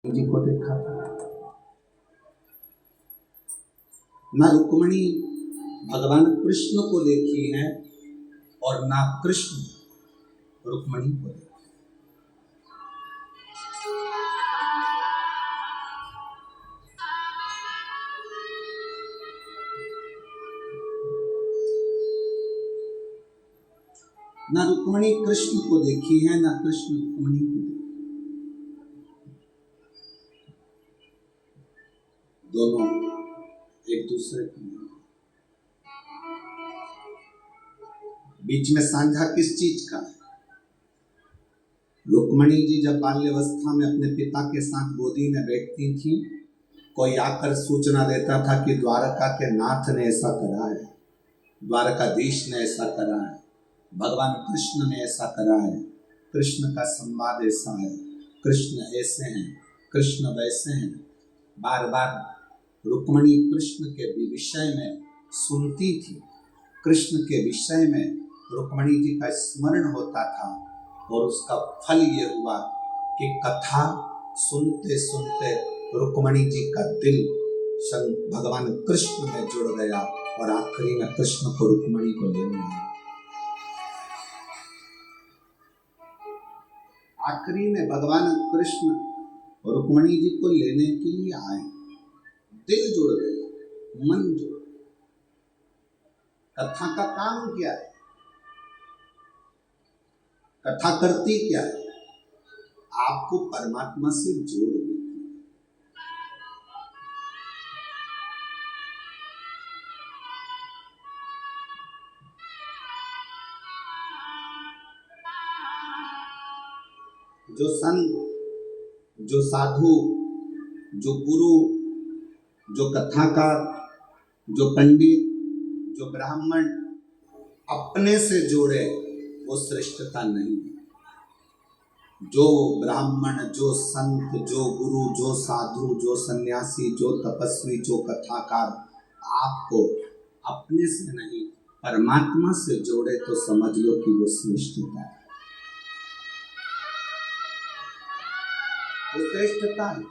जी को देखा था। ना रुक्मिणी भगवान कृष्ण को देखी है और ना कृष्ण रुक्मिणी को देखी। ना रुक्मिणी कृष्ण को देखी है ना कृष्ण रुक्मिणी को देखी। दोनों एक दूसरे को बीच में साझा किस चीज का है? रुक्मिणी जी जब बाल्यावस्था में अपने पिता के साथ गोदी में बैठती थी, कोई आकर सूचना देता था कि द्वारका के नाथ ने ऐसा करा है, द्वारकाधीश ने ऐसा करा है, भगवान कृष्ण ने ऐसा करा है, कृष्ण का संवाद ऐसा है, कृष्ण ऐसे हैं, कृष्ण वैसे हैं। बार बार रुक्मिणी कृष्ण के विषय में सुनती थी, कृष्ण के विषय में रुक्मिणी जी का स्मरण होता था और उसका फल ये हुआ कि कथा सुनते सुनते रुक्मिणी जी का दिल भगवान कृष्ण में जुड़ गया और आखिरी में कृष्ण को रुक्मिणी को लेने आए। आखिरी में भगवान कृष्ण रुक्मिणी जी को लेने के लिए आए, दिल जुड़ गया, मन जुड़ गया। कथा का काम क्या है? कथा करती क्या है? आपको परमात्मा से जोड़ देती है। जो संत, जो साधु, जो गुरु, जो कथाकार, जो पंडित, जो ब्राह्मण अपने से जोड़े वो श्रेष्ठता नहीं। जो ब्राह्मण, जो संत, जो गुरु, जो साधु, जो सन्यासी, जो तपस्वी, जो कथाकार आपको अपने से नहीं परमात्मा से जोड़े तो समझ लो कि वो श्रेष्ठता है। वो श्रेष्ठता है।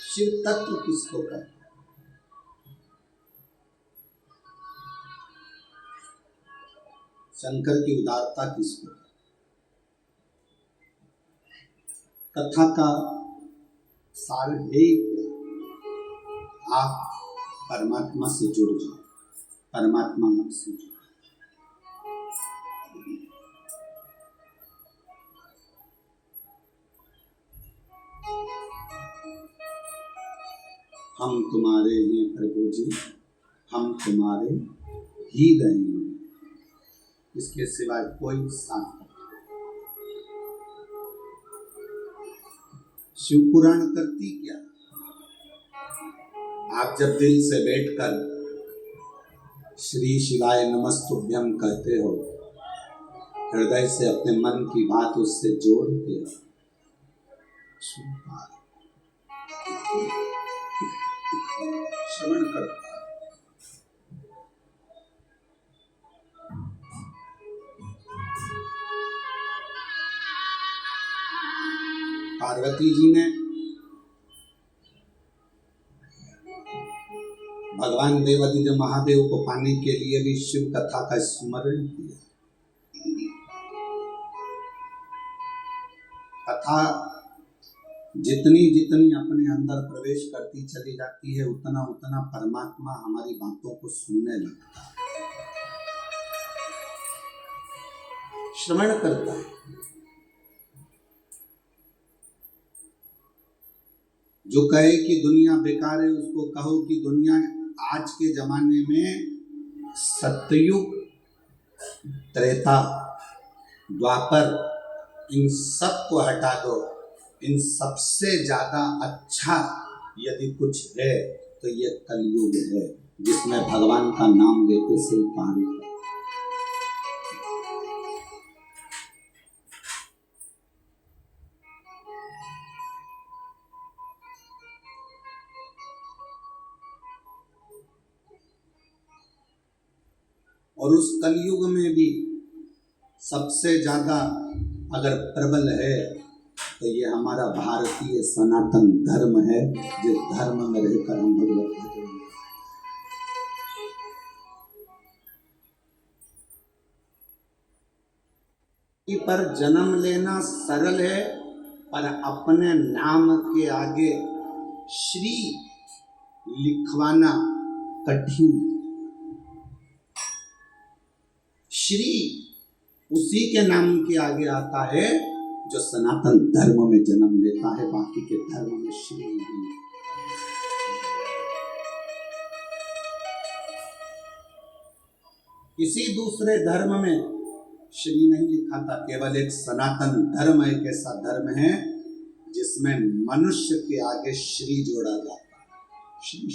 शिव तत्व किसको कहते हैं? शंकर की उदारता किसको कहते हैं? कथा का सार है आप परमात्मा से जुड़ जाओ, परमात्मा से जुड़। हम तुम्हारे हैं प्रभु जी, हम तुम्हारे ही रहेंगे, इसके सिवाय कोई साथ नहीं। शिव पुराण करती क्या? आप जब दिल से बैठकर श्री शिवाय नमस्तुभ्यं कहते हो, हृदय से अपने मन की बात उससे जोड़ते हो, श्रवण करता है। पार्वती जी ने भगवान देवादिदेव महादेव को पाने के लिए भी शिव कथा का स्मरण किया। कथा जितनी जितनी अपने अंदर प्रवेश करती चली जाती है, उतना उतना परमात्मा हमारी बातों को सुनने लगता है, श्रवण करता है। जो कहे कि दुनिया बेकार है, उसको कहो कि दुनिया आज के जमाने में सत्ययुग त्रेता, द्वापर, इन सब को हटा दो। इन सबसे ज्यादा अच्छा यदि कुछ है तो ये कलयुग है, जिसमें भगवान का नाम लेते से पार है। और उस कलयुग में भी सबसे ज्यादा अगर प्रबल है तो ये हमारा भारतीय सनातन धर्म है, जिस धर्म में रहकर हम भगवत भजन। पर जन्म लेना सरल है, पर अपने नाम के आगे श्री लिखवाना कठिन। श्री उसी के नाम के आगे आता है जो सनातन धर्म में जन्म लेता है, बाकी के धर्म में श्री नहीं। किसी दूसरे धर्म में श्री नहीं लिखा था, केवल एक सनातन धर्म एक ऐसा धर्म है जिसमें मनुष्य के आगे श्री जोड़ा जाता है। श्री,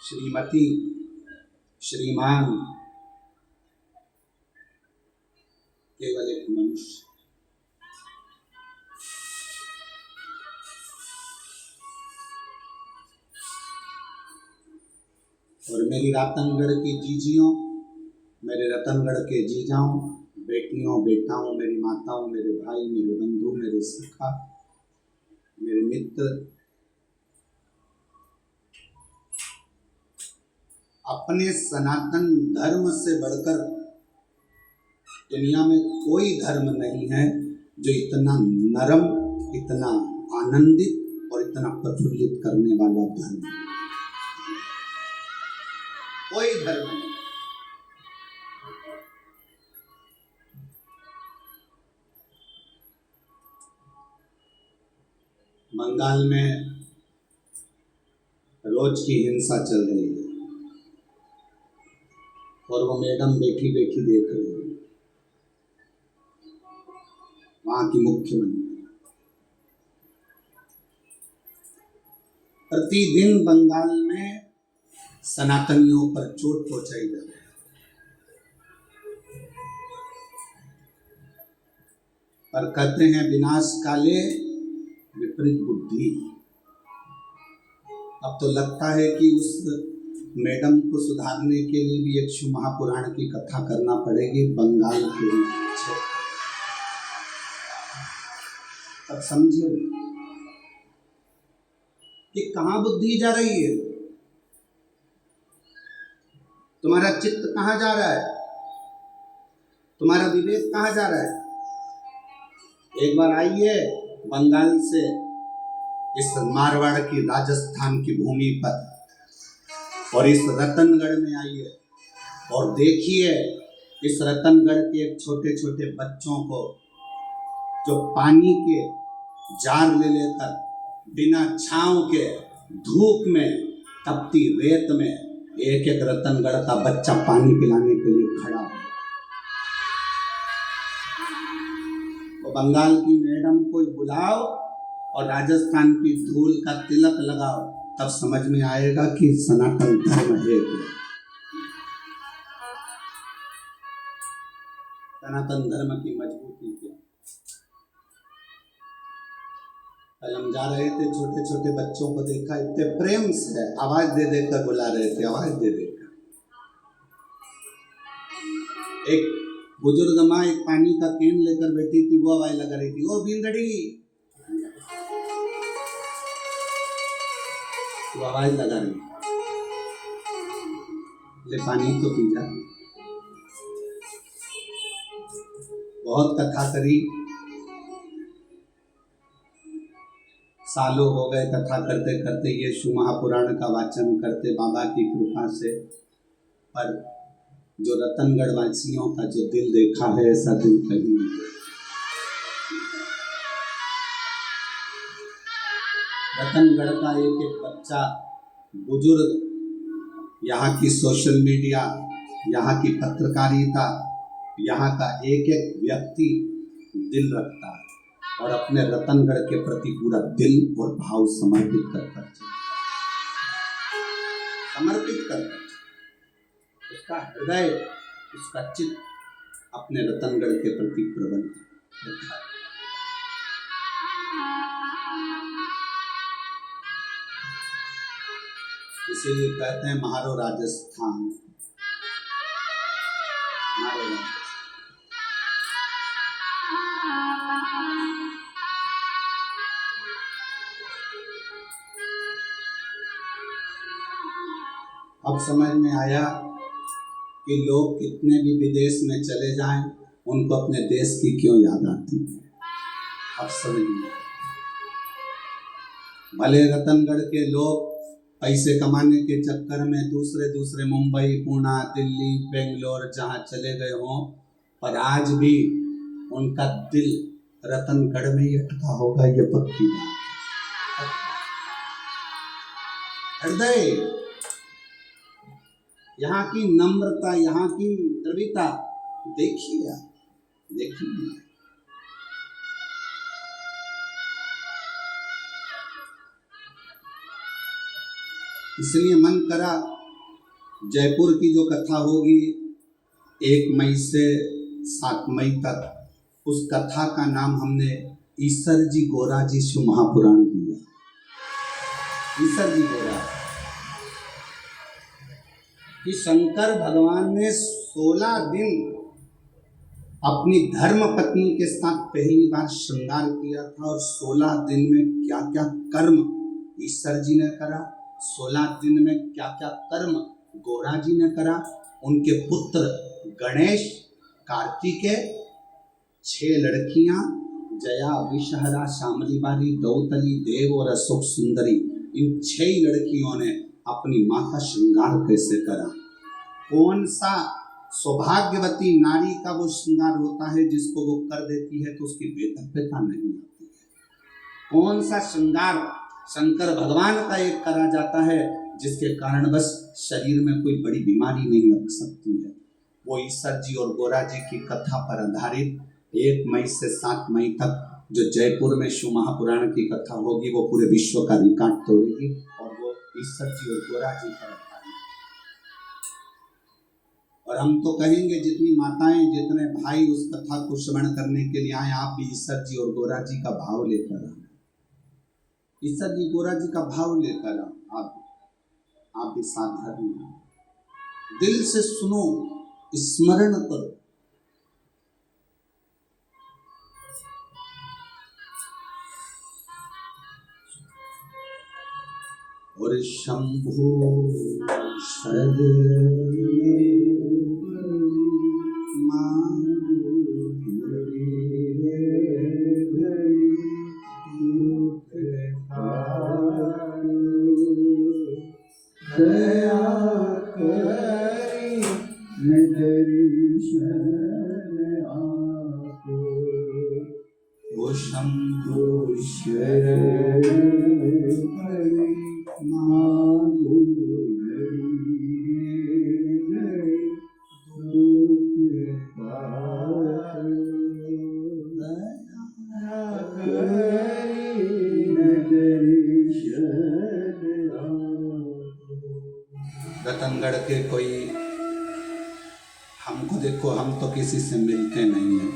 श्रीमती, श्रीमान, केवल एक मनुष्य। और मेरी रतनगढ़ की जीजियों, मेरे रतनगढ़ के जीजाओं, बेटियों, बेटाओं, मेरी माताओं, मेरे भाई, मेरे बंधु, मेरे सखा, मेरे मित्र, अपने सनातन धर्म से बढ़कर दुनिया में कोई धर्म नहीं है जो इतना नरम, इतना आनंदित और इतना प्रफुल्लित करने वाला धर्म। कोई धर्म नहीं। बंगाल में रोज की हिंसा चल रही है और वो मैडम बैठी बैठी देख रही है, वहां की मुख्यमंत्री। प्रतिदिन बंगाल में सनातनियों पर चोट पहुंचाई जा रही है, पर कहते हैं विनाश काले विपरीत बुद्धि। अब तो लगता है कि उस मैडम को सुधारने के लिए भी एक शिव महापुराण की कथा करना पड़ेगी बंगाल के लिए। अब समझिए कि कहां बुद्धि जा रही है, तुम्हारा चित्त कहां जा रहा है, तुम्हारा विवेक कहां जा रहा है। एक बार आइए बंगाल से इस मारवाड़ की राजस्थान की भूमि पर और इस रतनगढ़ में आइए और देखिए इस रतनगढ़ के छोटे छोटे बच्चों को जो पानी के जार ले लेकर बिना छांव के धूप में तपती रेत में एक एक रतनगढ़ का बच्चा पानी पिलाने के लिए खड़ा है। तो बंगाल की मैडम को बुलाओ और राजस्थान की धूल का तिलक लगाओ, तब समझ में आएगा कि सनातन धर्म है क्या। सनातन धर्म की मजबूती क्या। कल हम जा रहे थे, छोटे छोटे बच्चों को देखा, इतने प्रेम से आवाज दे देकर बुला रहे थे, आवाज दे देकर। एक बुजुर्ग माँ एक पानी का कैन लेकर बैठी थी, वो आवाज लगा रही थी, ओ बिंदड़ी, वो आवाज लगा रही, ले पानी तो पी जा। बहुत कथा करी, सालों हो गए कथा करते करते, ये शिव महापुराण का वाचन करते बाबा की कृपा से। पर जो रतनगढ़ वासियों का जो दिल देखा है, ऐसा दिल कहीं नहीं। रतनगढ़ का एक एक बच्चा, बुजुर्ग, यहाँ की सोशल मीडिया यहाँ की पत्रकारिता, यहाँ का एक एक व्यक्ति दिल रखता है और अपने रतनगढ़ के प्रति पूरा दिल और भाव समर्पित कर उसका हृदय, उसका चित्त अपने रतनगढ़ के प्रति प्रबल रखता है। इसीलिए कहते हैं म्हारो राजस्थान, म्हारो राजस्थान। अब समझ में आया कि लोग कितने भी विदेश में चले जाएं, उनको अपने देश की क्यों याद आती है। अब समझ में, भले रतनगढ़ के लोग पैसे कमाने के चक्कर में दूसरे मुंबई, पुणे, दिल्ली, बेंगलोर जहाँ चले गए हों, पर आज भी उनका दिल रतनगढ़ में ही अटका होगा, ये पक्की बात। हृदय, यहाँ की नम्रता, यहाँ की द्रविता देखिए आप, देखिए। इसलिए मन करा जयपुर की जो कथा होगी 1 मई से 7 मई तक, उस कथा का नाम हमने ईसर जी गोरा जी शिव महापुराण दिया। ईसर जी गोरा कि शंकर भगवान ने 16 दिन अपनी धर्म पत्नी के साथ पहली बार श्रृंगार किया था, और 16 दिन में क्या क्या कर्म ईसर जी ने करा, 16 दिन में क्या क्या कर्म गोरा जी ने करा। उनके पुत्र गणेश, कार्तिकेय, 6 लड़कियां जया, विषहरा, शामली बारी, द्रौपदी, देव और अशोक सुंदरी, इन 6 लड़कियों ने अपनी माँ का श्रृंगार कैसे करा। कौन सा सौभाग्यवती नारी का वो श्रृंगार होता है जिसको वो कर देती है तो उसकी बेतरफेता नहीं आती है। कौन सा श्रृंगार शंकर भगवान का एक करा जाता है जिसके कारण बस शरीर में कोई बड़ी बीमारी नहीं लग सकती है। वो ईसर जी और गोरा जी की कथा पर आधारित 1 मई से 7 मई तक जो जयपुर में शिव महापुराण की कथा होगी, वो पूरे विश्व का रिकॉर्ड तोड़ेगी, और वो ईसर जी और गोरा जी पर आधारित। और हम तो कहेंगे जितनी माताएं, जितने भाई उस कथा को श्रवण करने के लिए आए, आप भी ईसर जी और गोरा जी का भाव लेकर आए। ईसर जी गोरा जी का भाव लेकर आप भी साधारण दिल से सुनो, स्मरण करो। और शंभु रतनगढ़ के कोई हमको देखो, हम तो किसी से मिलते नहीं हैं,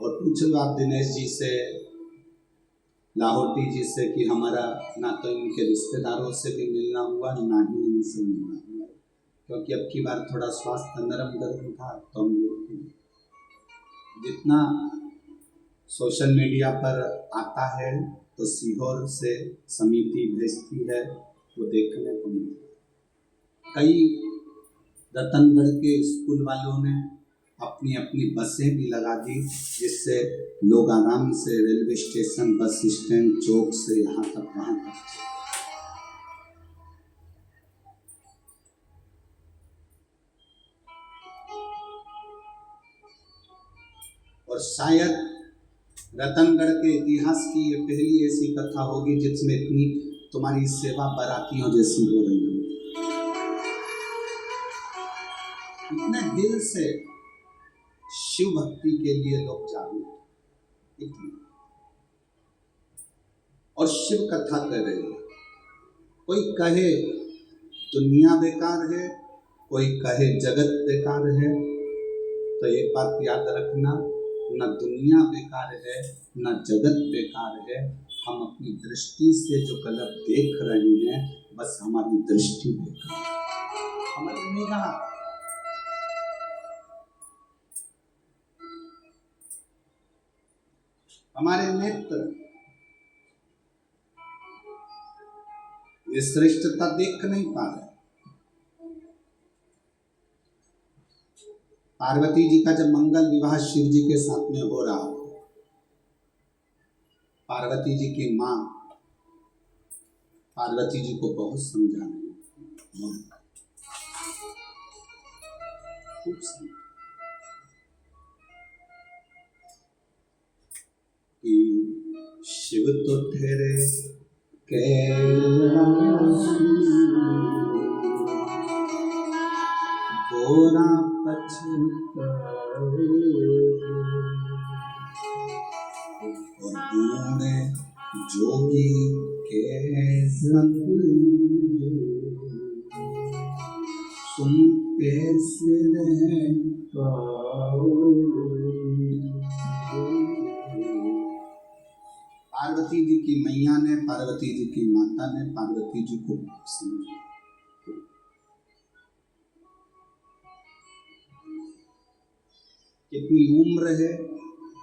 और पूछ लो आप दिनेश जी से, लाहौटी जी से कि हमारा ना तो इनके रिश्तेदारों से भी मिलना हुआ, ना ही इनसे मिलना हुआ, क्योंकि अब की बार थोड़ा स्वास्थ्य नरम गर्म था। तो हम जितना सोशल मीडिया पर आता है तो सीहोर से समिति भेजती है, वो देखने को मिलता है। कई रतनगढ़ के स्कूल वालों ने अपनी अपनी बसें भी लगा दी, जिससे लोग आराम से रेलवे स्टेशन, बस स्टैंड, चौक से यहाँ तक वहाँ तक। और शायद रतनगढ़ के इतिहास की ये पहली ऐसी कथा होगी जिसमें इतनी तुम्हारी सेवा बारातियों जैसी हो रही हो। इतने दिल से शिव भक्ति के लिए लोग जागरूक इतने, और शिव कथा कर रहे हैं। कोई कहे दुनिया बेकार है, कोई कहे जगत बेकार है, तो एक बात याद रखना, न दुनिया बेकार है न जगत बेकार है। हम अपनी दृष्टि से जो गलत देख रहे हैं, बस हमारी दृष्टि बेकार, हमारी निगाह। हमारे नेत्र ये श्रेष्ठता देख नहीं पा रहे। पार्वती जी का जब मंगल विवाह शिव जी के साथ में हो रहा, पार्वती जी की माँ पार्वती जी को बहुत समझा रही, खूब समझा कि शिव तो ठहरे गोरा और बूढ़े जोगी के संग सुन कैसे रह पार्वती जी की मैया ने, पार्वती जी की माता ने पार्वती जी को समझा। कितनी उम्र है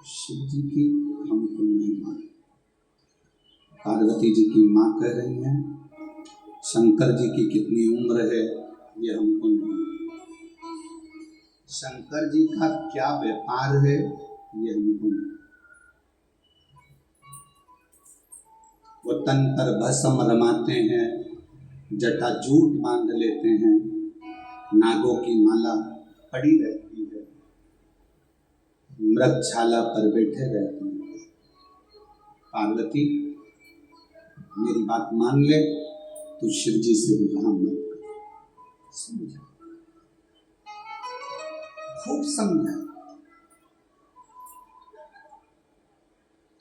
शिव जी की हमको नहीं मालूम। पार्वती जी की माँ कह रही हैं, शंकर जी की कितनी उम्र है ये हमको नहीं मालूम। शंकर जी का क्या व्यापार है ये हमको नहीं। वो तन पर भस्म रमाते हैं, जटा जूट बांध लेते हैं, नागों की माला पड़ी रहती है, मृगशाला पर बैठे रहते हैं। पार्वती मेरी बात मान ले, तू शिव जी से विवाह मत कर। समझा, खूब समझा।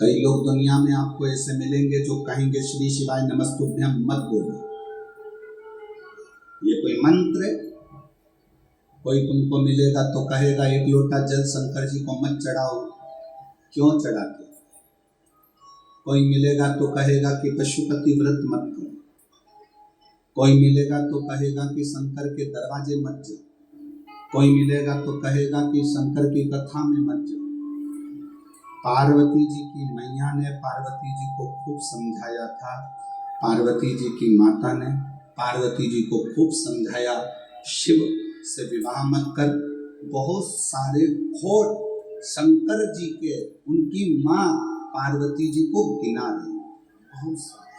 कई लोग दुनिया में आपको ऐसे मिलेंगे जो कहेंगे श्री शिवाय नमस्तुभ्यम मत बोलो, ये कोई मंत्र है। कोई तुमको मिलेगा तो कहेगा एक लोटा जल शंकर जी को मत चढ़ाओ, क्यों चढ़ाते। कोई मिलेगा तो कहेगा कि पशुपति व्रत मत करो। कोई मिलेगा तो कहेगा कि शंकर के दरवाजे मत जाओ। कोई मिलेगा तो कहेगा कि शंकर की कथा में मत जाओ। पार्वती जी की मैया ने पार्वती जी को खूब समझाया था, पार्वती जी की माता ने पार्वती जी को खूब समझाया, शिव से विवाह मत कर। बहुत सारे खोट शंकर जी के उनकी माँ पार्वती जी को गिना रही, बहुत सारे।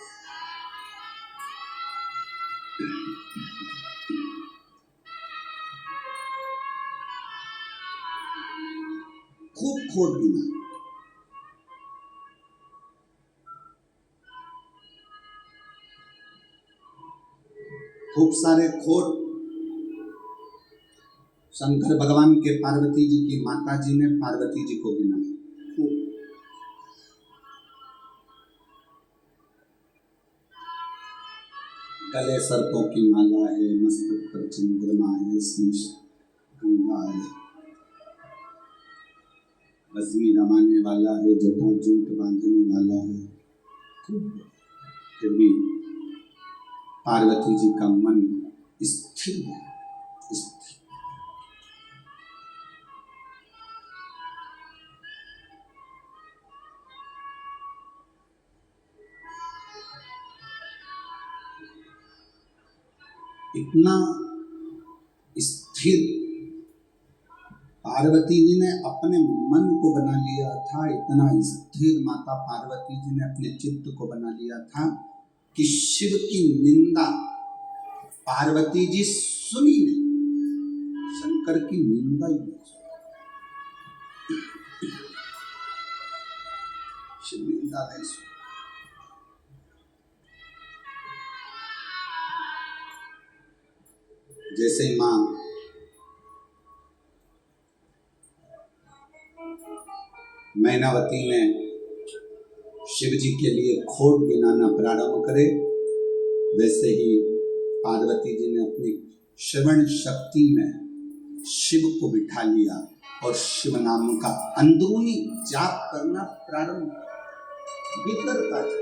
खूब खोट गिना। खूब सारे खोट शंकर भगवान के पार्वती जी की माता जी ने पार्वती जी को गिना। गले सर्पों की माला है, मस्तक पर चंद्रमा है, शीश गंगा है, भस्मी रमाने वाला है, जटा जूट बांधने वाला है। फिर भी पार्वती जी का मन स्थिर है, स्थिर। इतना स्थिर पार्वती जी ने अपने मन को बना लिया था, इतना स्थिर माता पार्वती जी ने अपने चित्त को बना लिया था कि शिव की निंदा पार्वती जी सुनी नहीं, शंकर की निंदा ही नहीं। शिव निंदा नहीं सुनी। जैसे माँ मैनावती ने शिव जी के लिए खोट गिनाना प्रारंभ करे, वैसे ही पार्वती जी ने अपनी श्रवण शक्ति में शिव को बिठा लिया और शिव नाम का अंदरूनी जाप करना प्रारंभ किया, भीतर का जाप।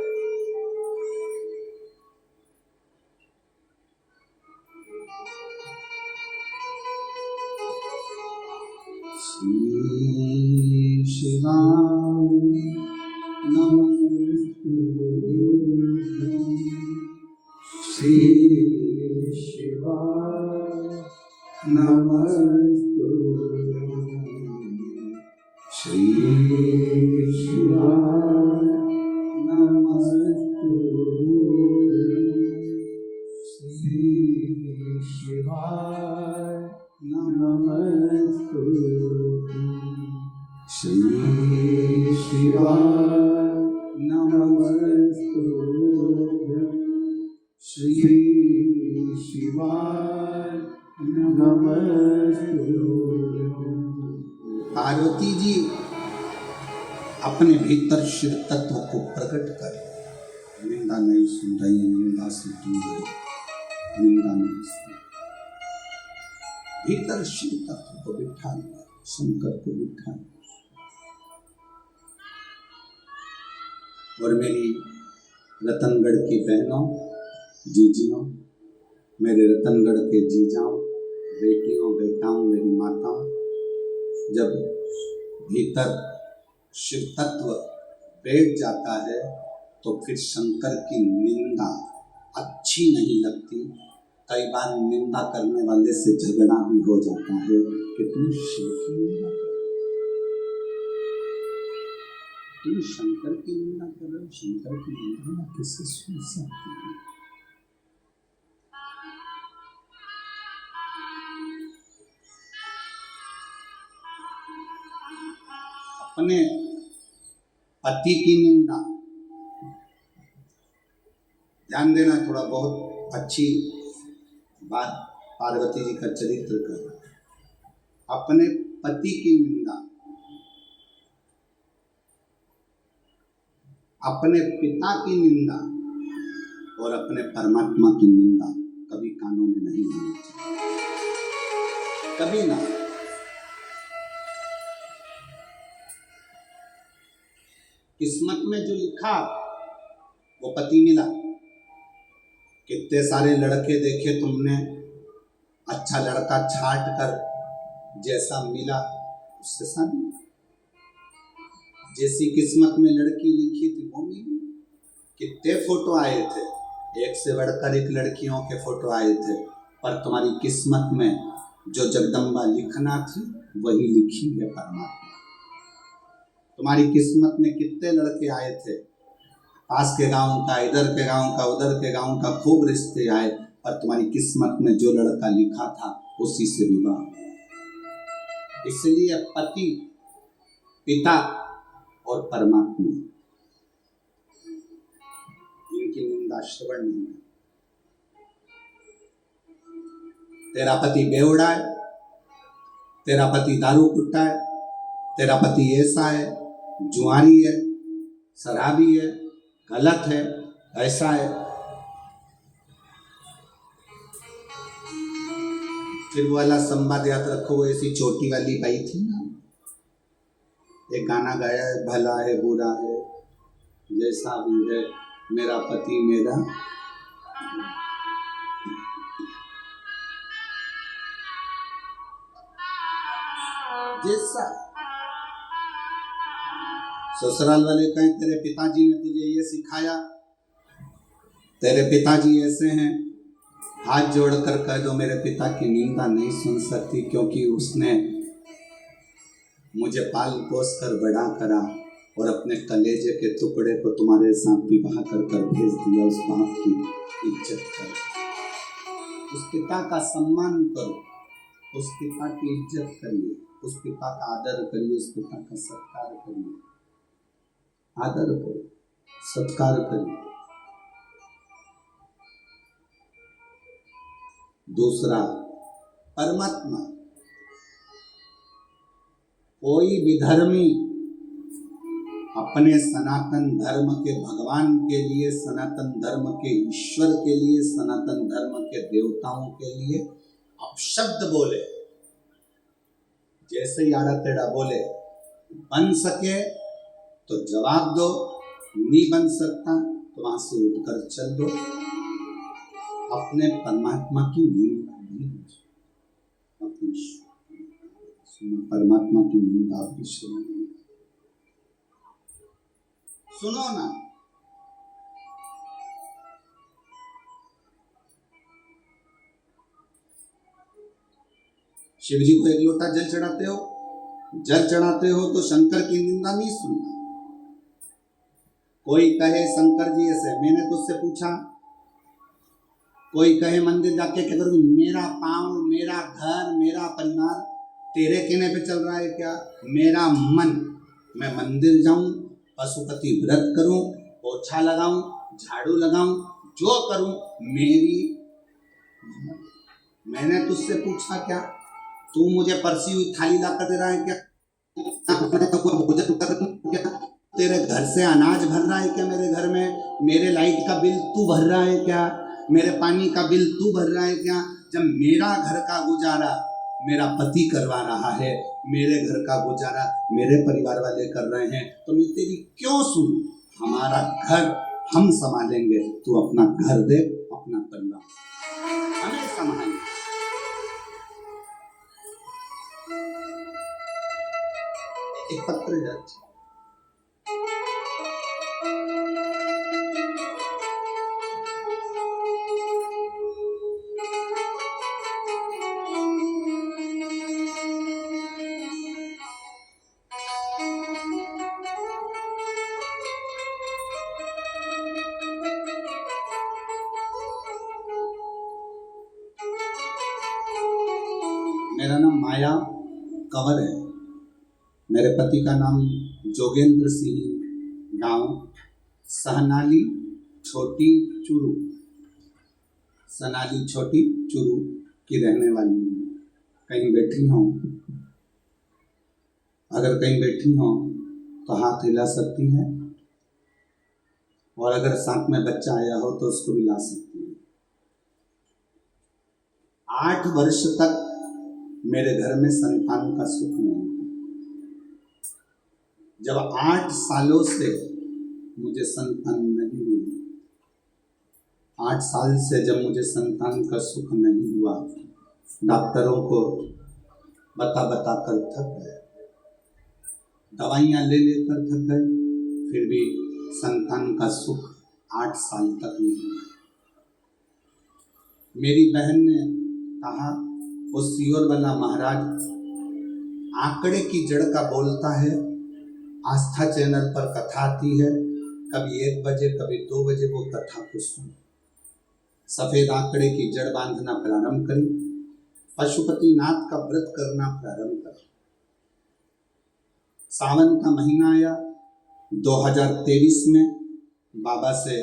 श्री शिवाय नमस्तुते, श्री शिवाय नमस्तुते, श्री शिवाय नमस्तुते, श्री शिवाय नमस्तुते, श्री शिवाय नमस्तुते, श्री शिवाय नमस्तुते। पार्वती जी अपने भीतर शिव तत्व को प्रकट कर, निंदा नहीं सुन रही, निंदा से दूर है, निंदा नहीं सुन, भीतर शिव तत्व को बिठा लिया, शंकर को बिठा लिया। और मेरी रतनगढ़ की बहनों, जीजियों, मेरे रतनगढ़ के जीजाओं, बेटियों, बेटाओं, मेरी माताओं, जब भीतर शिव तत्व बैठ जाता है तो फिर शंकर की निंदा अच्छी नहीं लगती। कई बार निंदा करने वाले से झगड़ा भी हो जाता है कि तुम शिव की निंदा कर, तुम शंकर की निंदा कर रहे हो, शंकर की निंदा किससे सुन सकती है। अपने पति की निंदा, ध्यान देना, थोड़ा बहुत अच्छी बात पार्वती जी का चरित्र कर, अपने पति की निंदा, अपने पिता की निंदा और अपने परमात्मा की निंदा कभी कानों में नहीं आनी चाहिए, कभी ना। किस्मत में जो लिखा वो पति मिला। कितने सारे लड़के देखे तुमने, अच्छा लड़का छांट कर जैसा मिला उससे शादी, जैसी किस्मत में लड़की लिखी थी वो मिली। कितने फोटो आए थे, एक से बढ़कर एक लड़कियों के फोटो आए थे, पर तुम्हारी किस्मत में जो जगदम्बा लिखना थी वही लिखी है परमात्मा। तुम्हारी किस्मत में कितने लड़के आए थे, पास के गांव का, इधर के गांव का, उधर के गांव का, खूब रिश्ते आए, पर तुम्हारी किस्मत में जो लड़का लिखा था उसी से विवाह। इसलिए पति, पिता और परमात्मा, इनकी निंदा श्रवण नहीं है। तेरा पति बेवड़ा है, तेरा पति दारू कुट्टा है, तेरा पति ऐसा है, जुआरी है, शराबी है, गलत है, ऐसा है, फिर वो वाला संवाद याद रखो, वो ऐसी चोटी वाली बाई थी ना, एक गाना गाया है, भला है बुरा है जैसा भी है मेरा पति मेरा जैसा। ससुराल वाले कहें तेरे पिताजी ने तुझे ये सिखाया, तेरे पिताजी ऐसे हैं, हाथ जोड़कर कह दो मेरे पिता की निंदा नहीं सुन सकती, क्योंकि उसने मुझे पाल पोस कर बड़ा करा और अपने कलेजे के टुकड़े को तुम्हारे साथ विवाह कर कर भेज दिया। उस बाप की इज्जत करो, उस पिता का सम्मान करो, उस पिता की इज्जत करिए, उस पिता का आदर करिए, उस पिता का सत्कार करिए, आदर करो, सत्कार करिए। दूसरा, परमात्मा, कोई विधर्मी अपने सनातन धर्म के भगवान के लिए, सनातन धर्म के ईश्वर के लिए, सनातन धर्म के देवताओं के लिए अपशब्द बोले, जैसे ही आड़ा टेढ़ा बोले, बन सके तो जवाब दो, नहीं बन सकता तो वहां से उठकर चल दो। अपने परमात्मा की निंदा नहीं, अपनी परमात्मा की निंदा भी सुनो ना। शिव जी को एक लोटा जल चढ़ाते हो, जल चढ़ाते हो तो शंकर की निंदा नहीं सुनना। कोई कहे शंकर जी ऐसे, मैंने तुझसे पूछा, कोई कहे मंदिर जाके क्या करूँ, मेरा पांव, मेरा घर, मेरा परिवार तेरे कहने पे चल रहा है क्या? मेरा मन, मैं मंदिर जाऊं, पशुपति व्रत करूं, पोछा लगाऊं, झाड़ू लगाऊं, जो करूं मेरी, मैंने तुझसे पूछा क्या? तू मुझे परसी हुई थाली ला कर दे रहा है क्या? भोजन कर क्या? तेरे घर से अनाज भर रहा है क्या मेरे घर में? मेरे लाइट का बिल तू भर रहा है क्या? मेरे पानी का बिल तू भर रहा है क्या? जब मेरा घर का गुजारा मेरा पति करवा रहा है, मेरे घर का गुजारा मेरे परिवार वाले कर रहे हैं, तो मैं तेरी क्यों सुनूं? हमारा घर हम संभालेंगे, तू अपना घर दे, अपना परिवार हमें संभालेंगे। एक पत्र जाए, मेरा नाम माया कंवर है, मेरे पति का नाम जोगेंद्र सिंह, गांव सहनाली छोटी चूरू, सनाली छोटी चूरू की रहने वाली हूँ। कहीं बैठी हूँ, अगर कहीं बैठी हूँ तो हाथ हिला सकती है, और अगर साथ में बच्चा आया हो तो उसको भी ला सकती है। 8 वर्ष तक मेरे घर में संतान का सुख नहीं। जब 8 सालों से मुझे संतान नहीं हुई, 8 साल से जब मुझे संतान का सुख नहीं हुआ, डॉक्टरों को बता बता कर थक गए, दवाइयाँ ले लेकर थक गए, फिर भी संतान का सुख 8 साल तक नहीं हुआ। मेरी बहन ने कहा, वो सियोर वाला महाराज आंकड़े की जड़ का बोलता है, आस्था चैनल पर कथा आती है, कभी 1 बजे कभी 2 बजे वो कथा को सुन। सफेद आंकड़े की जड़ बांधना प्रारंभ करी, पशुपति नाथ का व्रत करना प्रारंभ करा। सावन का महीना आया, 2023 में बाबा से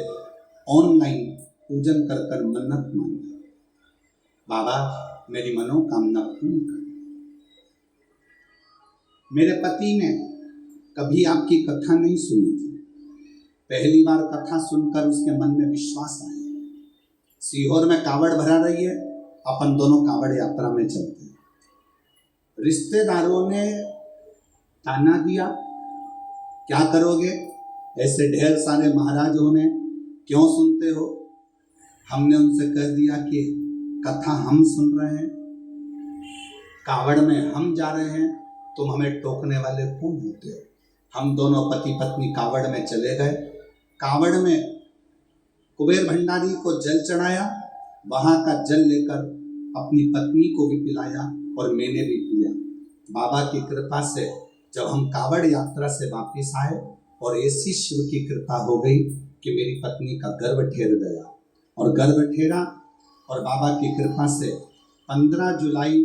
ऑनलाइन पूजन कर कर मन्नत मांगी, बाबा मेरी मनोकामना पूर्ण कर। मेरे पति ने कभी आपकी कथा नहीं सुनी थी, पहली बार कथा सुनकर उसके मन में विश्वास आया। सीहोर में कावड़ भरा रही है, अपन दोनों कावड़ यात्रा में चलते हैं। रिश्तेदारों ने ताना दिया, क्या करोगे, ऐसे ढेर सारे महाराजों ने क्यों सुनते हो? हमने उनसे कह दिया कि कथा हम सुन रहे हैं, कावड़ में हम जा रहे हैं, तुम हमें टोकने वाले कौन होते हो? हम दोनों पति पत्नी कावड़ में चले गए। कावड़ में कुबेर भंडारी को जल चढ़ाया, वहां का जल लेकर अपनी पत्नी को भी पिलाया और मैंने भी पिया। बाबा की कृपा से जब हम कावड़ यात्रा से वापिस आए, और ऐसी शिव की कृपा हो गई कि मेरी पत्नी का गर्भ ठेर गया, और गर्भ ठेरा और बाबा की कृपा से 15 जुलाई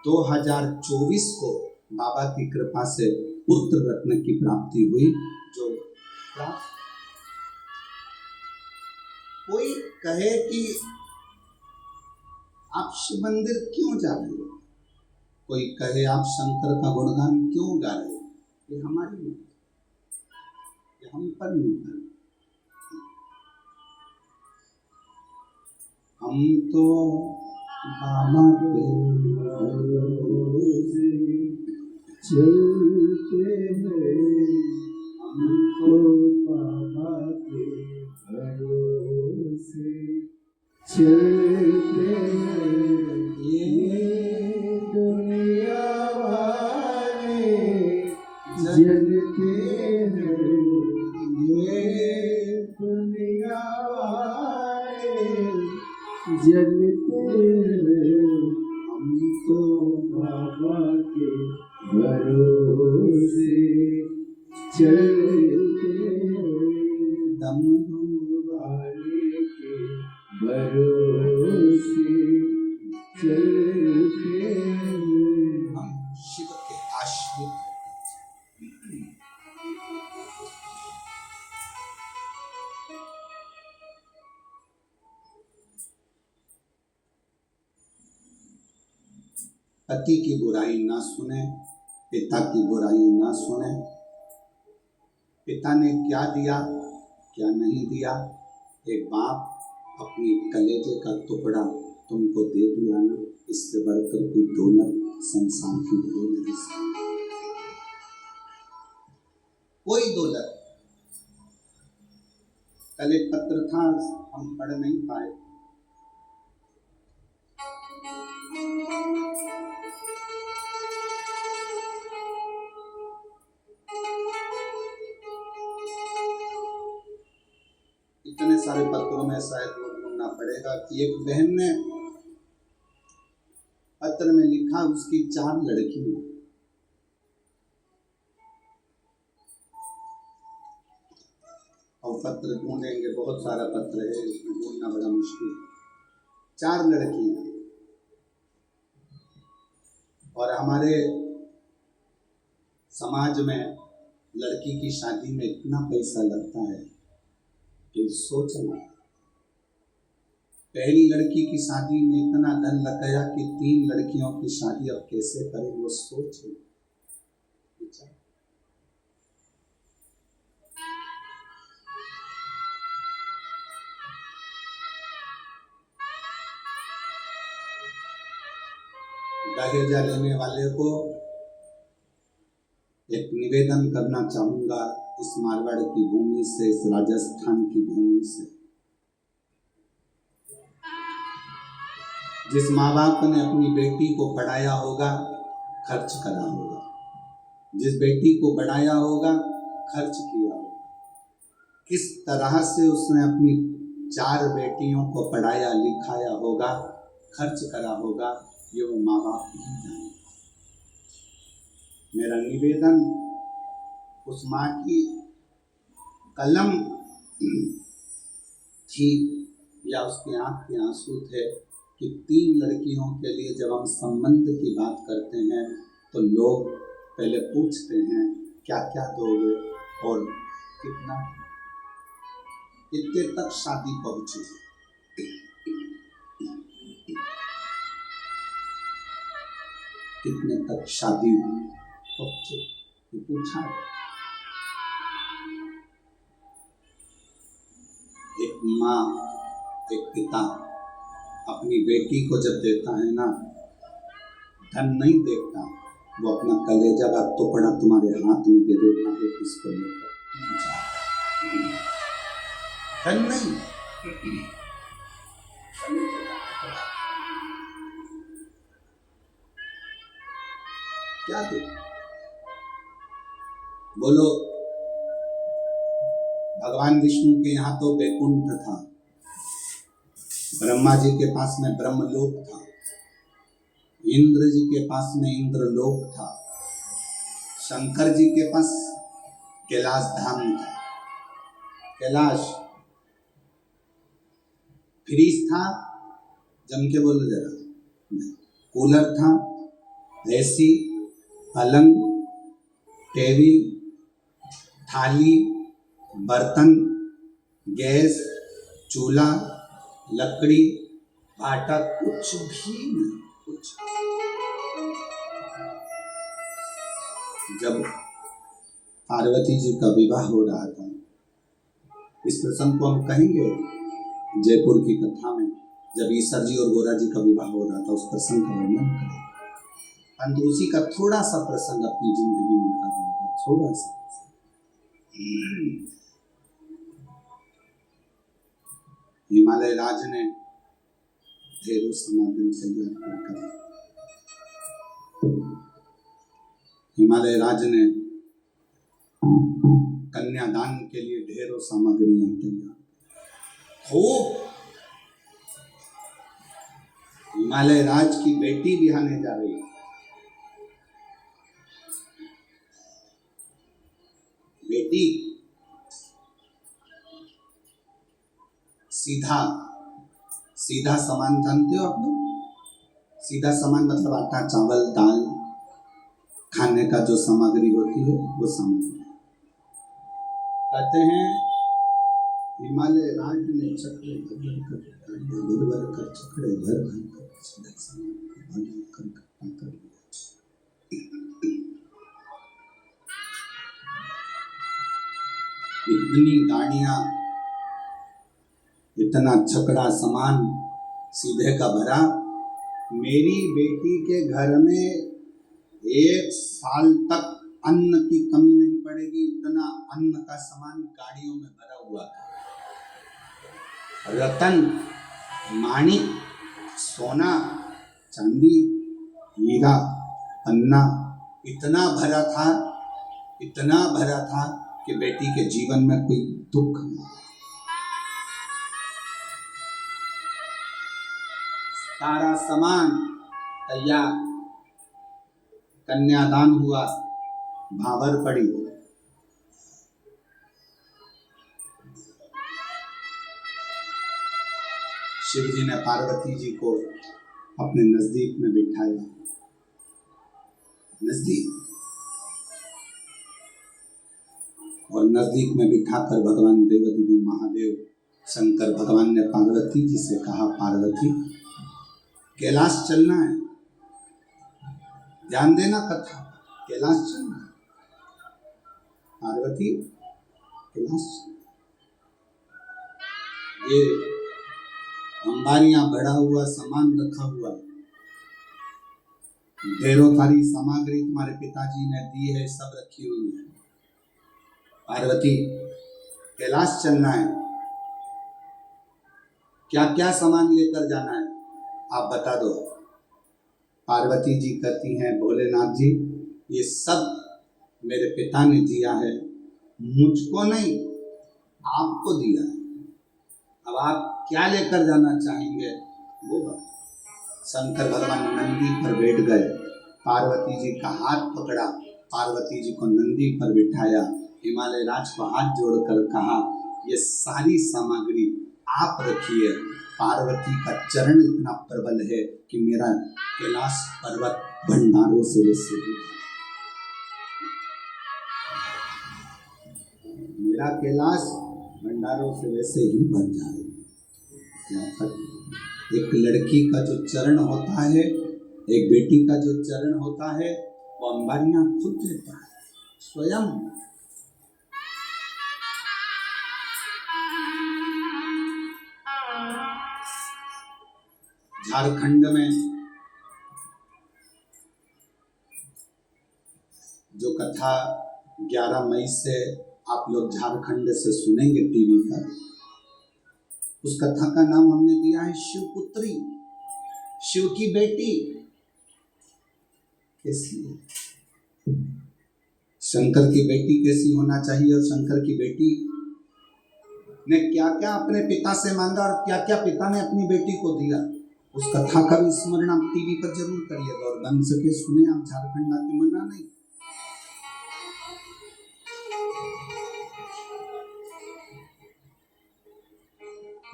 2024 को बाबा की कृपा से पुत्र रत्न की प्राप्ति हुई। जो कोई कहे कि आप शिव मंदिर क्यों जा रहे हो, कोई कहे आप शंकर का गुणगान क्यों गा रहे हो, ये हमारी नहीं। ये हम पर निर्भर। हम तो बाबा के भरोसे चलते हैं, हमको बाबा के भरोसे चलते हैं। ये दुनिया वाले जलते हैं, ये दुनिया वाले जलते हैं, हमको बाबा के भरोसे चलते हैं, डमरू वाले के भरोसे चलते हैं। हम शिव के आश्रित हैं। पति की बुराई ना सुने, पिता की बुराई ना सुने। पिता ने क्या दिया क्या नहीं दिया, एक बाप अपनी कलेजे का टुकड़ा तुमको दे दिया ना, इससे बढ़कर कोई दौलत संसार की हो नहीं सकती। कोई दौलत। कल एक पत्र था, हम पढ़ नहीं पाए। इतने सारे पत्रों में शायद वो ढूंढना पड़ेगा कि एक बहन ने पत्र में लिखा उसकी 4 लड़कियां। और पत्र ढूंढेंगे, बहुत सारा पत्र है, इसमें ढूंढना बड़ा मुश्किल। 4 लड़कियां। और हमारे समाज में लड़की की शादी में इतना पैसा लगता है कि सोचना। पहली लड़की की शादी में इतना धन लग गया कि 3 लड़कियों की शादी अब कैसे करें, वो सोचे। दहेजा लेने वाले को एक निवेदन करना चाहूंगा, इस मारवाड़ की भूमि से, इस राजस्थान की भूमि से। जिस माँ बाप ने अपनी बेटी को पढ़ाया होगा, खर्च करा होगा। जिस बेटी को बढ़ाया होगा, खर्च किया होगा। किस तरह से उसने अपनी 4 बेटियों को पढ़ाया लिखाया होगा, खर्च करा होगा, ये वो माँ बाप नहीं जाने। मेरा निवेदन उस माँ की कलम थी या उसकी आंख के आंसू थे कि 3 लड़कियों के लिए जब हम संबंध की बात करते हैं तो लोग पहले पूछते हैं क्या क्या दोगे और कितना, इतने तक शादी पहुंची। कितने तक शादी पहुंचे पूछा। एक माँ एक पिता अपनी बेटी को जब देता है ना, धन नहीं देखता, वो अपना कलेजा का टुकड़ा तुम्हारे हाथ में दे देता है, इसको लेकर। धन नहीं, क्या दे? बोलो, भगवान विष्णु के यहाँ तो वैकुंठ था, ब्रह्मा जी के पास में ब्रह्मलोक था, इंद्र जी के पास में इंद्रलोक था, शंकर जी के पास कैलाश धाम था। कैलाश फ्रीज था, जम के बोलो जरा, कूलर था, एसी, पलंग, टेबल, थाली, बर्तन, गैस, चूल्हा, लकड़ी, आटा, कुछ भी नहीं। कुछ जब पार्वती जी का विवाह हो रहा था इस प्रसंग को हम कहेंगे जयपुर की कथा में, जब ईसर जी और गोरा जी का विवाह हो रहा था, उस प्रसंग का वर्णन करें। परंतु उसी का थोड़ा सा प्रसंग अपनी जिंदगी में उठाइएगा, थोड़ा सा। हिमालय राज ने ढेरों समागम तैयार कर हिमालय राज ने कन्यादान के लिए ढेरों सामग्रियां तैयार खूब। हिमालय राज की बेटी बिहाने जा रही है। बेटी सीधा सीधा सामान जानते हो आप लोग? सीधा सामान मतलब आटा चावल दाल खाने का जो सामग्री होती है वो सामग्री। कहते हैं हिमालय राज ने चक्रे भर कर चक्रे भर कर इतनी गाड़ियां, इतना छकड़ा सामान सीधे का भरा। मेरी बेटी के घर में 1 साल तक अन्न की कमी नहीं पड़ेगी, इतना अन्न का सामान गाड़ियों में भरा हुआ था। रतन माणिक सोना चांदी हीरा पन्ना इतना भरा था कि बेटी के जीवन में कोई दुख नहीं। सारा सामान तैयार, कन्यादान हुआ, भावर पड़ी। शिव जी ने पार्वती जी को अपने नजदीक में बिठाया। नजदीक में बिठाकर भगवान देवाधिदेव महादेव शंकर भगवान ने पार्वती जी से कहा, पार्वती कैलाश चलना है, ध्यान देना कथा, कैलाश चलना है। पार्वती कैलाश, ये अंबारियां बढ़ा हुआ सामान रखा हुआ, ढेरों सारी सामग्री तुम्हारे पिताजी ने दी है, सब रखी हुई है। पार्वती कैलाश चलना है, क्या क्या सामान लेकर जाना है आप बता दो। पार्वती जी कहती हैं, भोलेनाथ जी ये सब मेरे पिता ने दिया है, मुझको नहीं आपको दिया है, अब आप क्या लेकर जाना चाहेंगे वो बता। शंकर भगवान नंदी पर बैठ गए, पार्वती जी का हाथ पकड़ा, पार्वती जी को नंदी पर बिठाया, हिमालय राज को हाथ जोड़कर कहा, ये सारी सामग्री आप रखिए। पार्वती का चरण इतना प्रबल है कि मेरा कैलाश पर्वत भंडारों से वैसे ही, मेरा कैलाश भंडारों से वैसे ही भर जाए। एक लड़की का जो चरण होता है, एक बेटी का जो चरण होता है, वो अंबारियां खुद देता है स्वयं। झारखंड में जो कथा 11 मई से आप लोग झारखंड से सुनेंगे टीवी पर, उस कथा का नाम हमने दिया है शिवपुत्री, शिव की बेटी। कैसी शंकर की बेटी कैसी होना चाहिए, और शंकर की बेटी ने क्या क्या अपने पिता से मांगा और क्या क्या पिता ने अपनी बेटी को दिया, उस कथा का भी स्मरण आप टीवी पर जरूर करिएगा और बन सके सुने आप, झारखंड आके मना नहीं।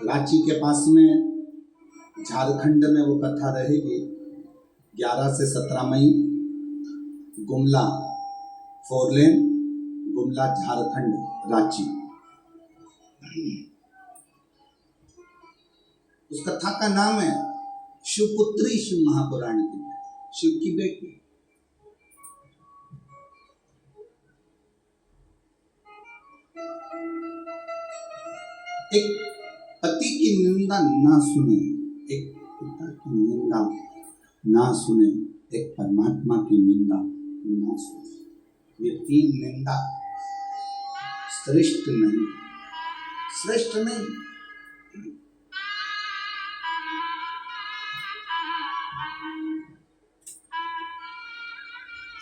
रांची के पास में झारखंड में वो कथा रहेगी 11 से 17 मई, गुमला 4 लेन, गुमला झारखंड रांची। उस कथा का नाम है शिवपुत्री, शिव महापुराण की, शिव की बेटी। एक पति की निंदा ना सुने, एक पिता की निंदा ना सुने, एक परमात्मा की निंदा ना सुने। ये तीन निंदा श्रेष्ठ नहीं, श्रेष्ठ नहीं।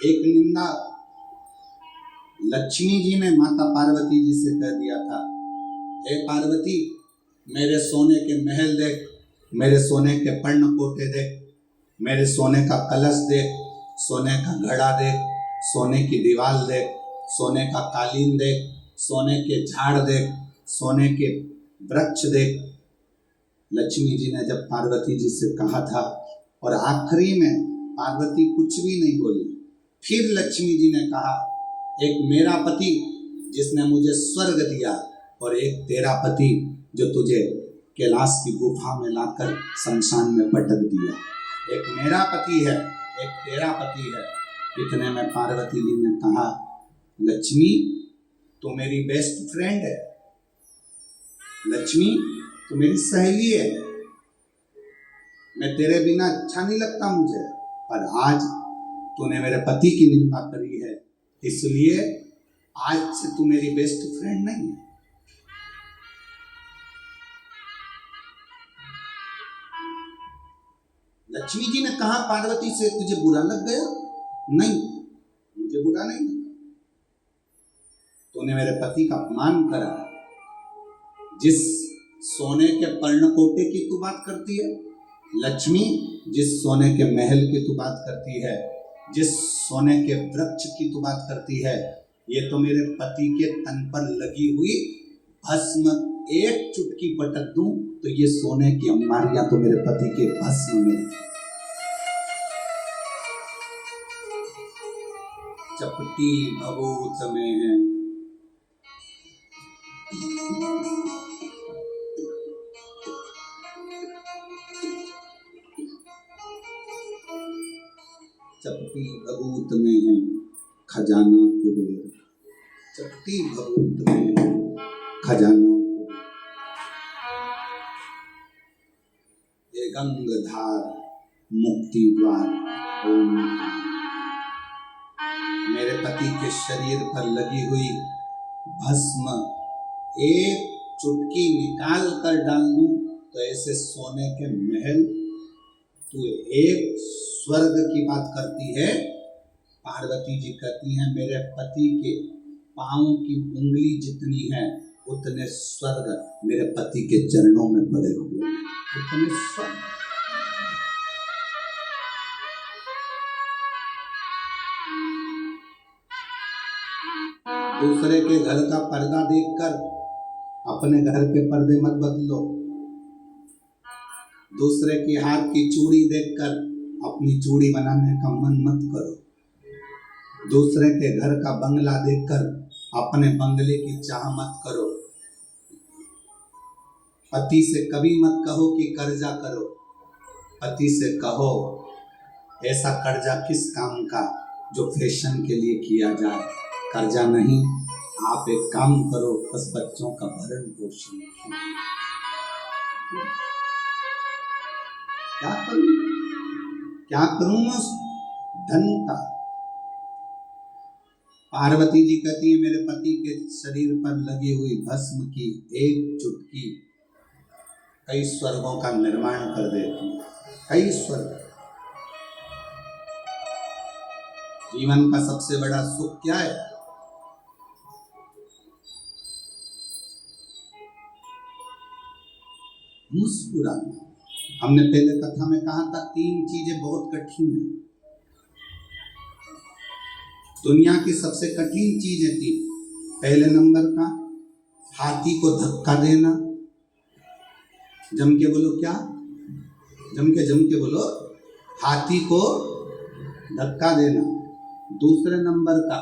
एक निंदा लक्ष्मी जी ने माता पार्वती जी से कह दिया था, हे पार्वती मेरे सोने के महल देख, मेरे सोने के पर्णकोटे देख, मेरे सोने का कलश देख, सोने का घड़ा देख, सोने की दीवार देख, सोने का कालीन देख, सोने के झाड़ देख, सोने के वृक्ष देख। लक्ष्मी जी ने जब पार्वती जी से कहा था और आखिरी में पार्वती कुछ भी नहीं बोली, फिर लक्ष्मी जी ने कहा, एक मेरा पति जिसने मुझे स्वर्ग दिया और एक तेरा पति जो तुझे कैलाश की गुफा में लाकर शमशान में पटक दिया। एक मेरा पति है, एक तेरा पति है। इतने में पार्वती जी ने कहा, लक्ष्मी तू मेरी बेस्ट फ्रेंड है, लक्ष्मी तू मेरी सहेली है, मैं तेरे बिना अच्छा नहीं लगता मुझे, पर आज तूने मेरे पति की निंदा करी है, इसलिए आज से तू मेरी बेस्ट फ्रेंड नहीं है। लक्ष्मी जी ने कहा पार्वती से, तुझे बुरा लग गया? नहीं, मुझे बुरा नहीं लगा। तूने मेरे पति का अपमान करा। जिस सोने के पर्णकोटे की तू बात करती है लक्ष्मी, जिस सोने के महल की तू बात करती है, जिस सोने के वृक्ष की तू बात करती है, ये तो मेरे पति के तन पर लगी हुई भस्म, एक चुटकी पटक दूं तो ये सोने की अंबारियां तो मेरे पति के भस्म में। चपटी भभूत में है, चपटी भभूत में है खजाना कुबेर, चपटी भभूत में है खजाना कुबेर। ये गंगधार मुक्ति द्वार ओम। मेरे पति के शरीर पर लगी हुई भस्म एक चुटकी निकाल कर डाल दूं तो ऐसे सोने के महल, तू एक स्वर्ग की बात करती है। पार्वती जी कहती हैं, मेरे पति के पांव की उंगली जितनी है उतने स्वर्ग मेरे पति के चरणों में पड़े हुए हैं, उतने स्वर्ग। दूसरे के घर का पर्दा देखकर अपने घर के पर्दे मत बदलो। दूसरे के हाथ की चूड़ी देखकर अपनी चूड़ी बनाने का मन मत करो। दूसरे के घर का बंगला देखकर अपने बंगले की चाह मत करो। पति से कभी मत कहो कि कर्जा करो। पति से कहो, ऐसा कर्जा किस काम का जो फैशन के लिए किया जाए। कर्जा नहीं, आप एक काम करो, बस बच्चों का भरण पोषण। क्या करूं मैं उस धन का? पार्वती जी कहती है, मेरे पति के शरीर पर लगी हुई भस्म की एक चुटकी कई स्वर्गों का निर्माण कर देती है। कई स्वर्ग। जीवन का सबसे बड़ा सुख क्या है? मुस्कुराना। हमने पहले कथा में कहा था, 3 चीजें बहुत कठिन है। दुनिया की सबसे कठिन चीज है 3। पहले नंबर का हाथी को धक्का देना। जम के बोलो, क्या? जम के बोलो, हाथी को धक्का देना। दूसरे नंबर का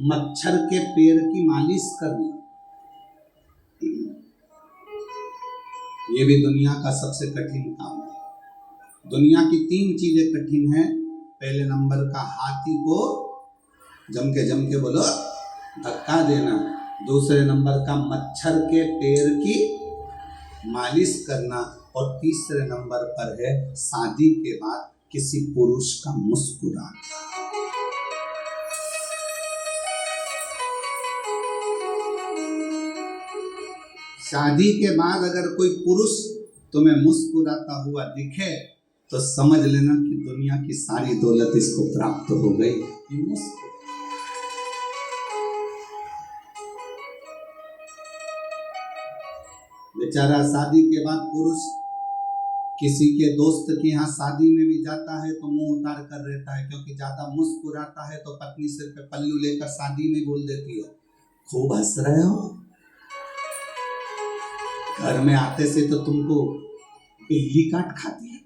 मच्छर के पैर की मालिश करना। ये भी दुनिया का सबसे कठिन काम है। दुनिया की 3 चीजें कठिन हैं। पहले नंबर का हाथी को जम के बोलो धक्का देना। दूसरे नंबर का मच्छर के पैर की मालिश करना, और तीसरे नंबर पर है शादी के बाद किसी पुरुष का मुस्कुराना। शादी के बाद अगर कोई पुरुष तुम्हें मुस्कुराता हुआ दिखे तो समझ लेना कि दुनिया की सारी दौलत इसको प्राप्त हो गई। बेचारा शादी के बाद पुरुष किसी के दोस्त के यहाँ शादी में भी जाता है तो मुंह उतार कर रहता है, क्योंकि ज्यादा मुस्कुराता है तो पत्नी सिर पे पल्लू लेकर शादी में बोल देती है, खूब हंस रहे हो। घर में आते से तो तुमको बिल्ली काट खाती है,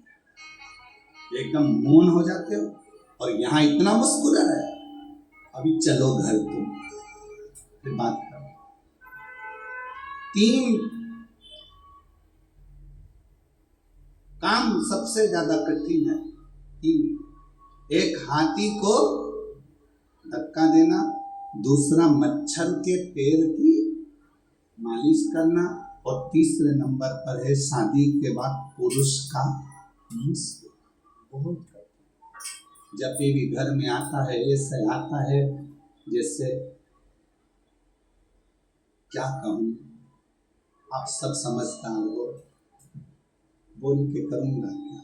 एकदम मौन हो जाते हो, और यहाँ इतना मुस्कुरा रहे है। अभी चलो घर, तुम फिर बात करो। 3 काम सबसे ज्यादा कठिन है। 3, एक हाथी को धक्का देना, दूसरा मच्छर के पैर की मालिश करना, और तीसरे नंबर पर है शादी के बाद पुरुष का बहुत कठिन। जब भी घर में आता है ऐसे आता है जैसे क्या कहूँ, आप सब समझदार हो, बोल के करूंगा क्या।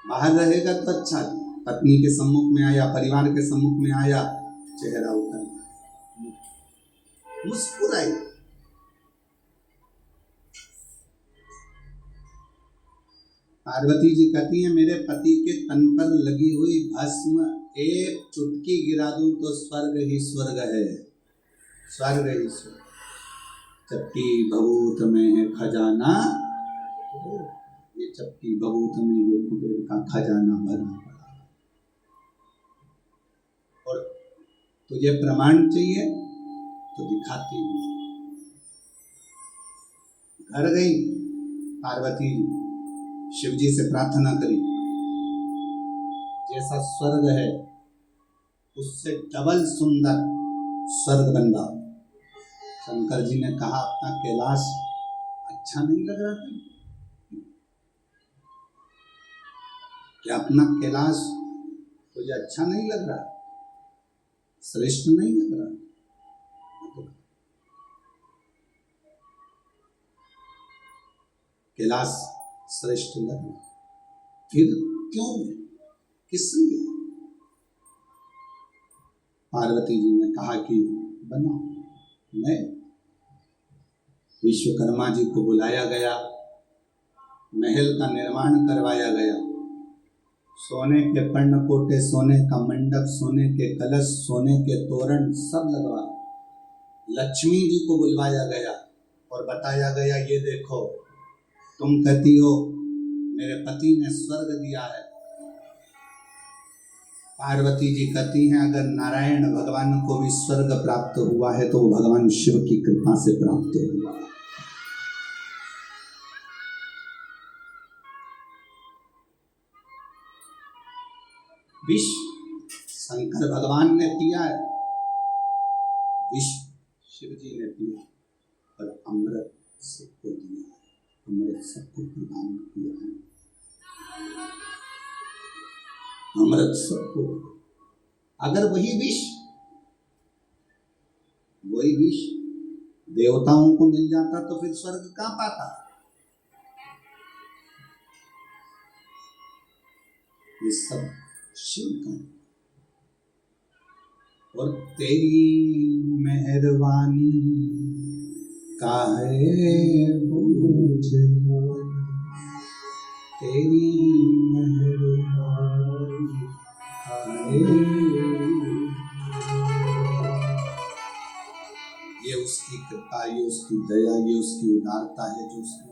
बाहर रहेगा तो अच्छा, पत्नी के सम्मुख में आया, परिवार के सम्मुख में आया, चेहरा उतर मुस्कुराई। पार्वती जी कहती हैं, मेरे पति के तन पर लगी हुई भस्म एक चुटकी गिरा दूं तो स्वर्ग ही स्वर्ग है, स्वर्ग ही स्वर्ग। चपटी भभूत में है खजाना, ये चपटी भभूत में ये कुबेर का खजाना भरा पड़ा। और तुझे प्रमाण चाहिए तो दिखाती हूँ। घर गई पार्वती शिव जी से प्रार्थना करी, जैसा स्वर्ग है उससे डबल सुंदर स्वर्ग बन रहा। शंकर जी ने कहा, अपना कैलाश अच्छा नहीं लग रहा था क्या? अपना कैलाश तुझे अच्छा नहीं लग रहा, श्रेष्ठ नहीं लग रहा? कैलाश श्रेष्ठ लग रहा, फिर क्यों, किसलिए? पार्वती जी ने कहा कि बनाओ। मैं विश्वकर्मा जी को बुलाया गया, महल का निर्माण करवाया गया, सोने के पर्णकोटे, सोने का मंडप, सोने के कलश, सोने के तोरण सब लगवा, लक्ष्मी जी को बुलवाया गया और बताया गया, ये देखो, तुम कहती हो मेरे पति ने स्वर्ग दिया है, पार्वती जी कहती हैं, अगर नारायण भगवान को भी स्वर्ग प्राप्त हुआ है तो वो भगवान शिव की कृपा से प्राप्त हुआ। विष शंकर भगवान ने पिया है, विष शिव जी ने पिया, और अमृत सबको दिया, अमृत सबको प्रदान किया है, अमृत सबको। अगर वही विष देवताओं को मिल जाता तो फिर स्वर्ग कहाँ पाता? ये सब शिव का, और तेरी मेहरबानी काहे बोझ, तेरी मेहरबानी काहे। ये उसकी कृपा, ये उसकी दया, ये उसकी उदारता है जो उसने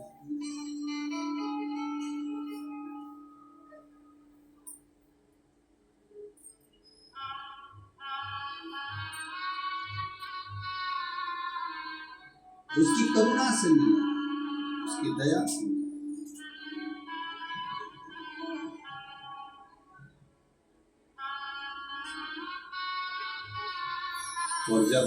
उसकी करुणा से मिला, उसकी दया से मिला। और जब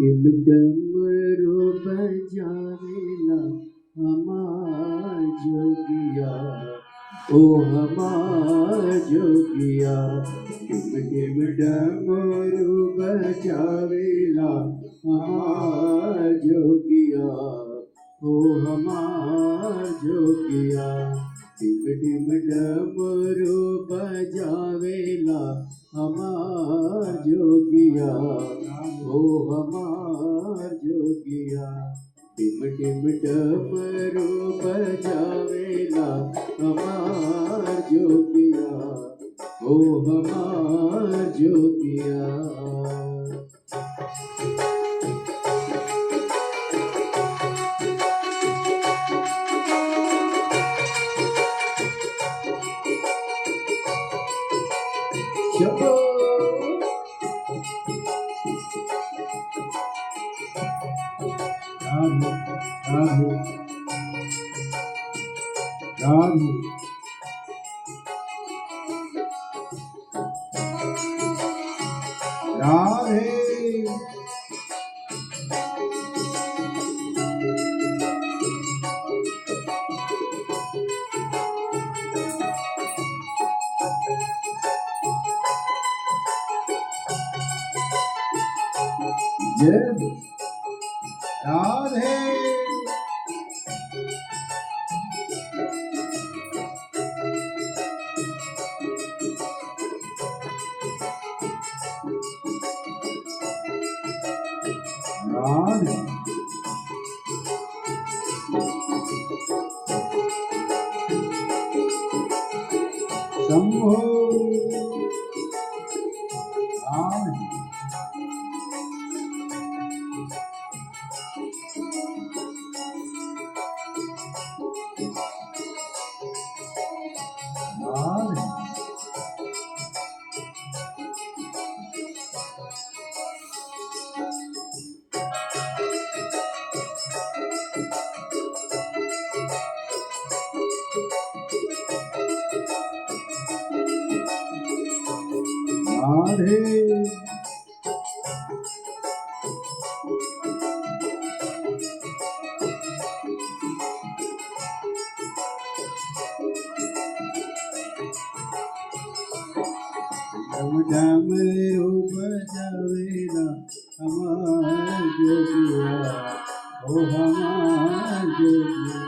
टिम डमरू बजावेला हमार जोगिया, ओ हमार जोगिया। टिम टिम डमरू बजावेला हमार जोगिया, ओ हमार जोगिया। टिम टिम डमरू बजावेला हमार जोगिया, ओ हमार जोगिया। टिम टिम डमरू बजावेला हमार जोगिया, ओ हमार जोगिया। शंभो राधे राधे राधे राधे। जय राधे राधे। शंभो राधे राधे। राधे डमरू बजावेला हमार जोगिया, ओ हमार जोगिया।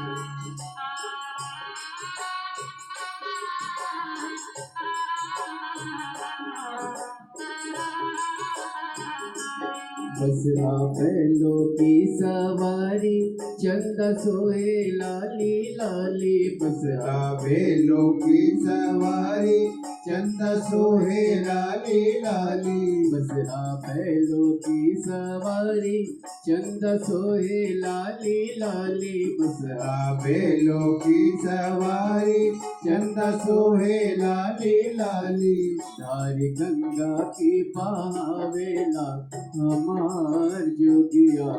बसरा बैलों की सवारी चंदा सोहे लाली लाली। बसरा बैलों की सवारी चंदा सोहे लाली लाली। बसरा बैलों की सवारी चंदा सोहे लाली लाली। बसरा बैलों की सवारी चंदा सोहे लाली लाली। धारी गंगा की बहावेला हमार जोगिया,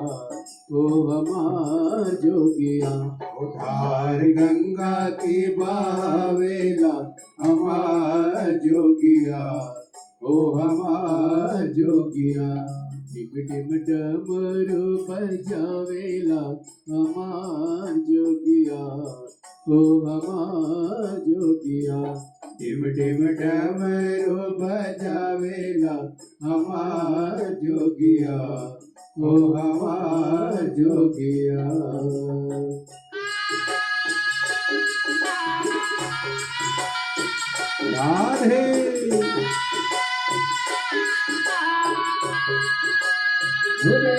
ओ हमार जोगिया। धार गंगा की बहावेला हमार जोगिया, ओ हमार जोगिया। टिम टिम डमरू बजावेला हमार जोगिया, ओ हमार जोगिया। टिम टिम डमरू बजावेला हमार जोगिया, ओ हमार जोगिया। राधे बोले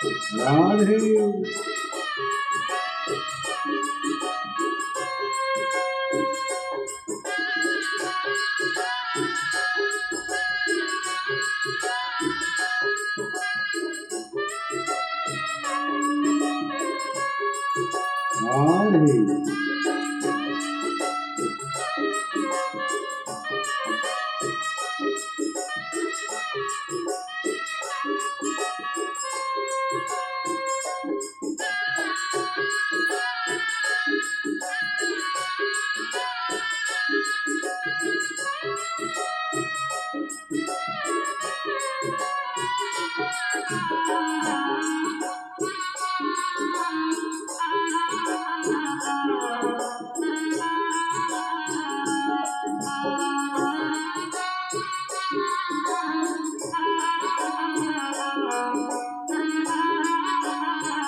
राधे राधे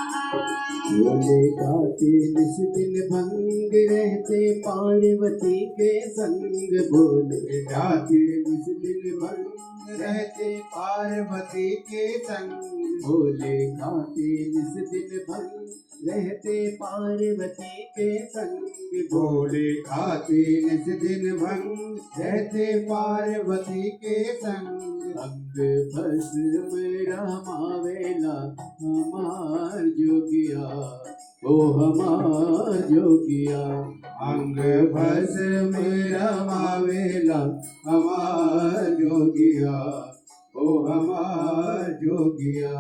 बोले गाते निस दिन भंग रहते पार्वती के संग बोले गाते निस दिन भंग रहते पार्वती के संग बोले गाते निस दिन भंग रहते पार्वती के संग बोले खाते निस दिन भंग रहते पार्वती के संग अंग भस्म रमावेला हमार जोगिया ओ हमार जोगिया अंग भस्म रमावेला हमार जोगिया ओ हमार जोगिया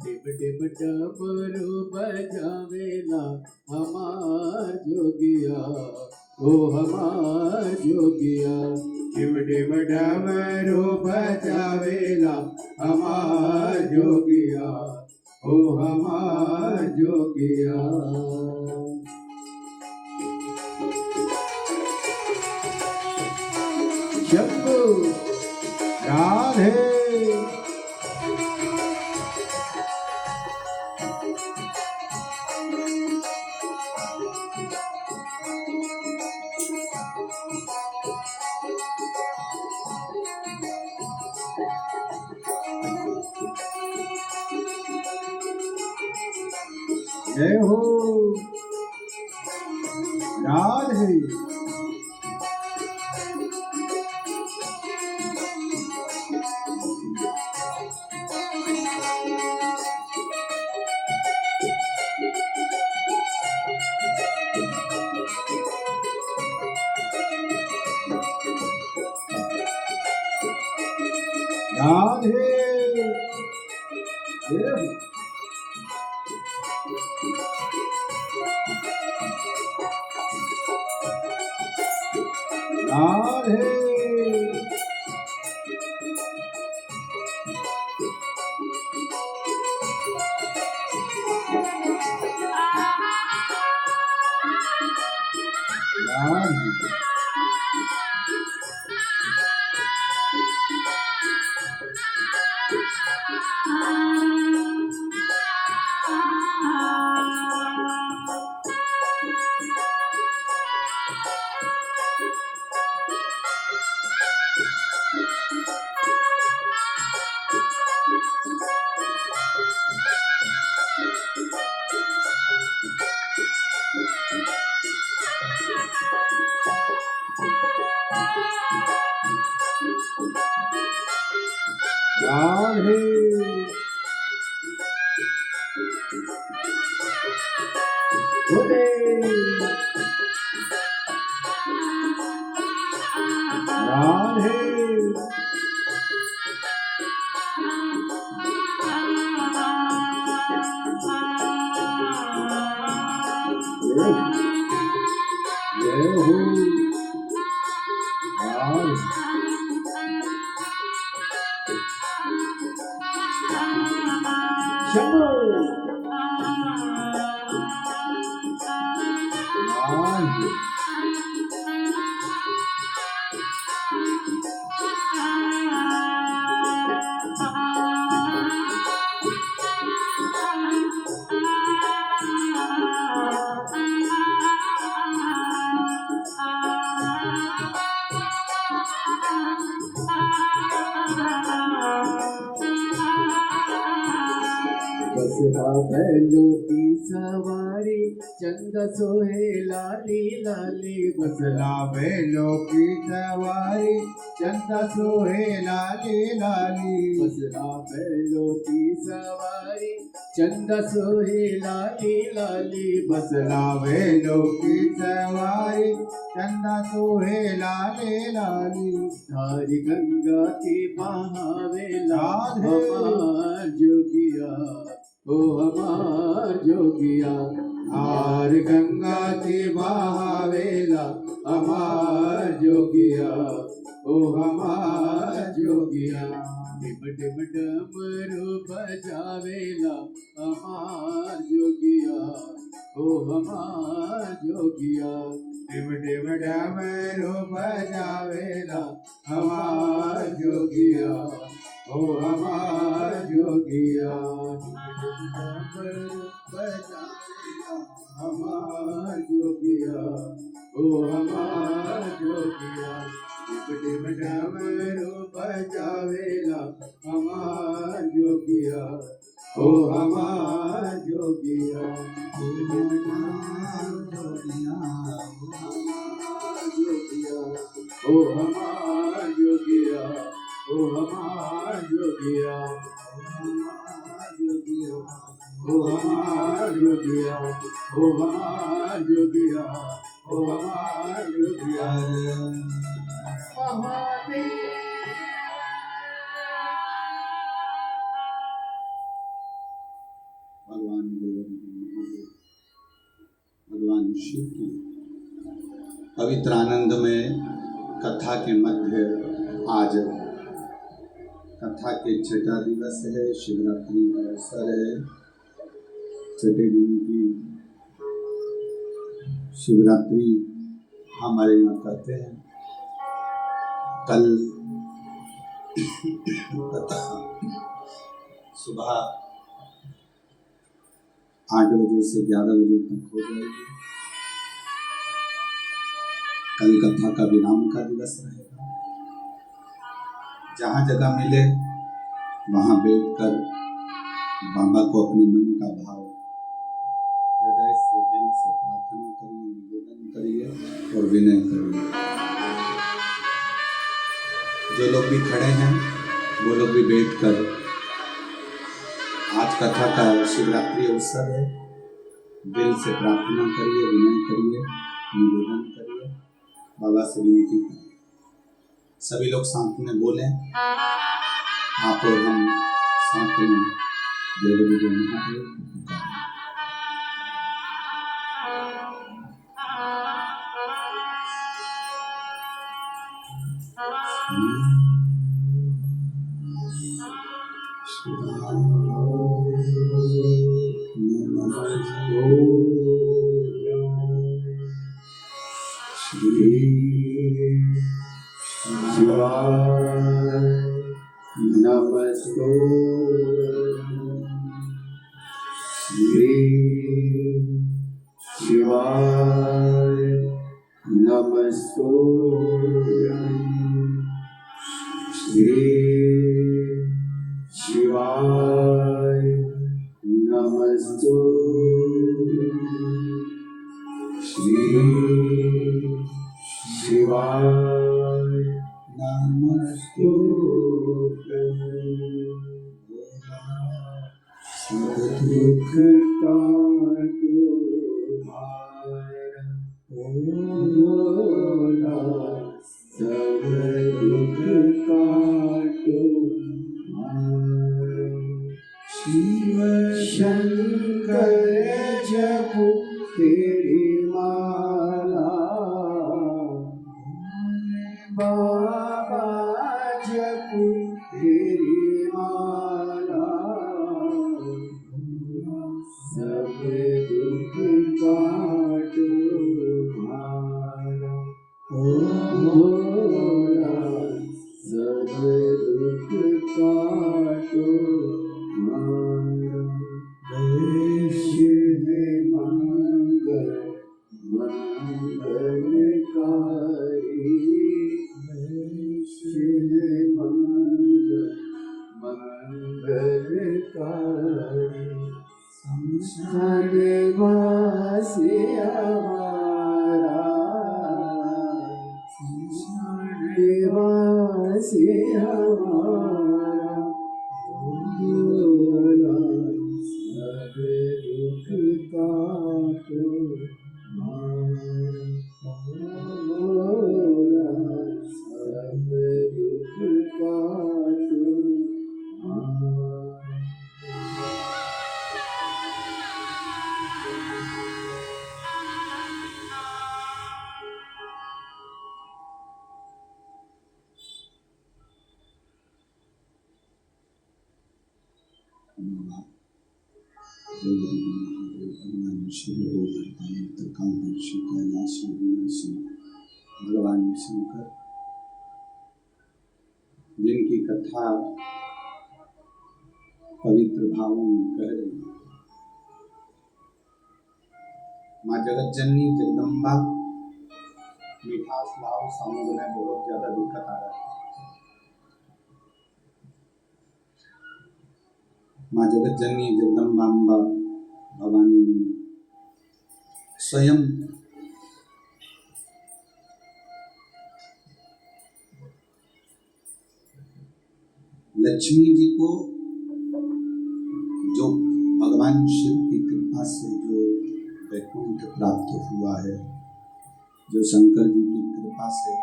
टिप टिप डमरू बजावेला हमार जोगिया ओ हमार जोगिया टिप टिप डमरू बजावेला हमार जोगिया ओ हमार जोगिया शंभू राधे जय हो राधे राधे जय हो राधे राधे राधे बोले राधे जय हो राधे शंभू राधे बसरा बैलों की सवारी चंद सोहे लाली लाली बसरा बैलों की सवारी चंद सोहे लाली लाली बसरा बैलों की सवारी चंद सोहे लाली लाली बसरा बैलों की सवारी चंद सोहे लाली लाली धारी गंगा की बहावेला हमार जोगिया ओ हमार जोगिया धार गंगा की बहावेला हमार जोगिया ओ हमार जोगिया डिम डिम डमरू बजावेला हमार जोगिया ओ हमार जोगिया डिम डिम डमरू बजावेला हमार जोगिया ओ हमार जोगिया डमरू बजावेला हमार जोगिया ओ हमार जोगिया डिम डिम डमरू बजावेला हमार जोगिया ओ हमार जोगिया ओ हमार जोगिया ओ हमार जोगिया ओ हमार जोगिया ओ हमार जोगिया ओ हमार जोगिया महादेव भगवान महादेव भगवान शिव की पवित्र आनंद में कथा के मध्य आज कथा के छठा दिवस है, शिवरात्रि का अवसर है। छठे दिन की शिवरात्रि हमारे यहाँ कहते हैं। कल कथा सुबह 8 बजे से 11 बजे तक हो जाएगी। कल कथा का विराम का दिवस रहेगा। जहाँ जगह मिले वहाँ बैठकर बाबा को अपने मन का भाव हृदय से दिल से प्रार्थना करिए, निवेदन करिए और विनय करिए। जो लोग भी खड़े हैं वो लोग भी बैठकर, आज कथा का शिवरात्रि अवसर है, दिल से प्रार्थना करिए, विनय करिए, निवेदन करिए, बाबा से विनती करिए। सभी लोग साथ में बोलें, आप और हम साथ में जय जय महादेव। नमस्तो श्री शिवाय नमस्तो श्री शिवाय नमस्तो श्री शिवाय नमस्तो दुख काटो भोला, सब दुख काटो शिव शंकर जपो तेरी माला, बाबा जपो तेरी माला, सब दुख काटो भाला, ओ भोला, सब दुख काटो भाला। शिव मंगल मंगलकारी, शिव मंगल मंगलकारी। निवासी हमारा निवासी हमारा भोला सब दुख काटो भोला सब दुख काटो भगवान शंकर जिनकी कथा पवित्र भावों में कह रही है। माँ जगत जननी जगदम्बा मिठास लाओ समुद्र में बहुत ज्यादा दिक्कत आ रहा है। माँ जगत जननी जगदम्बा अम्बा भवानी स्वयं लक्ष्मी जी को जो भगवान शिव की कृपा से जो वैकुंठ प्राप्त हुआ है, जो शंकर जी की कृपा से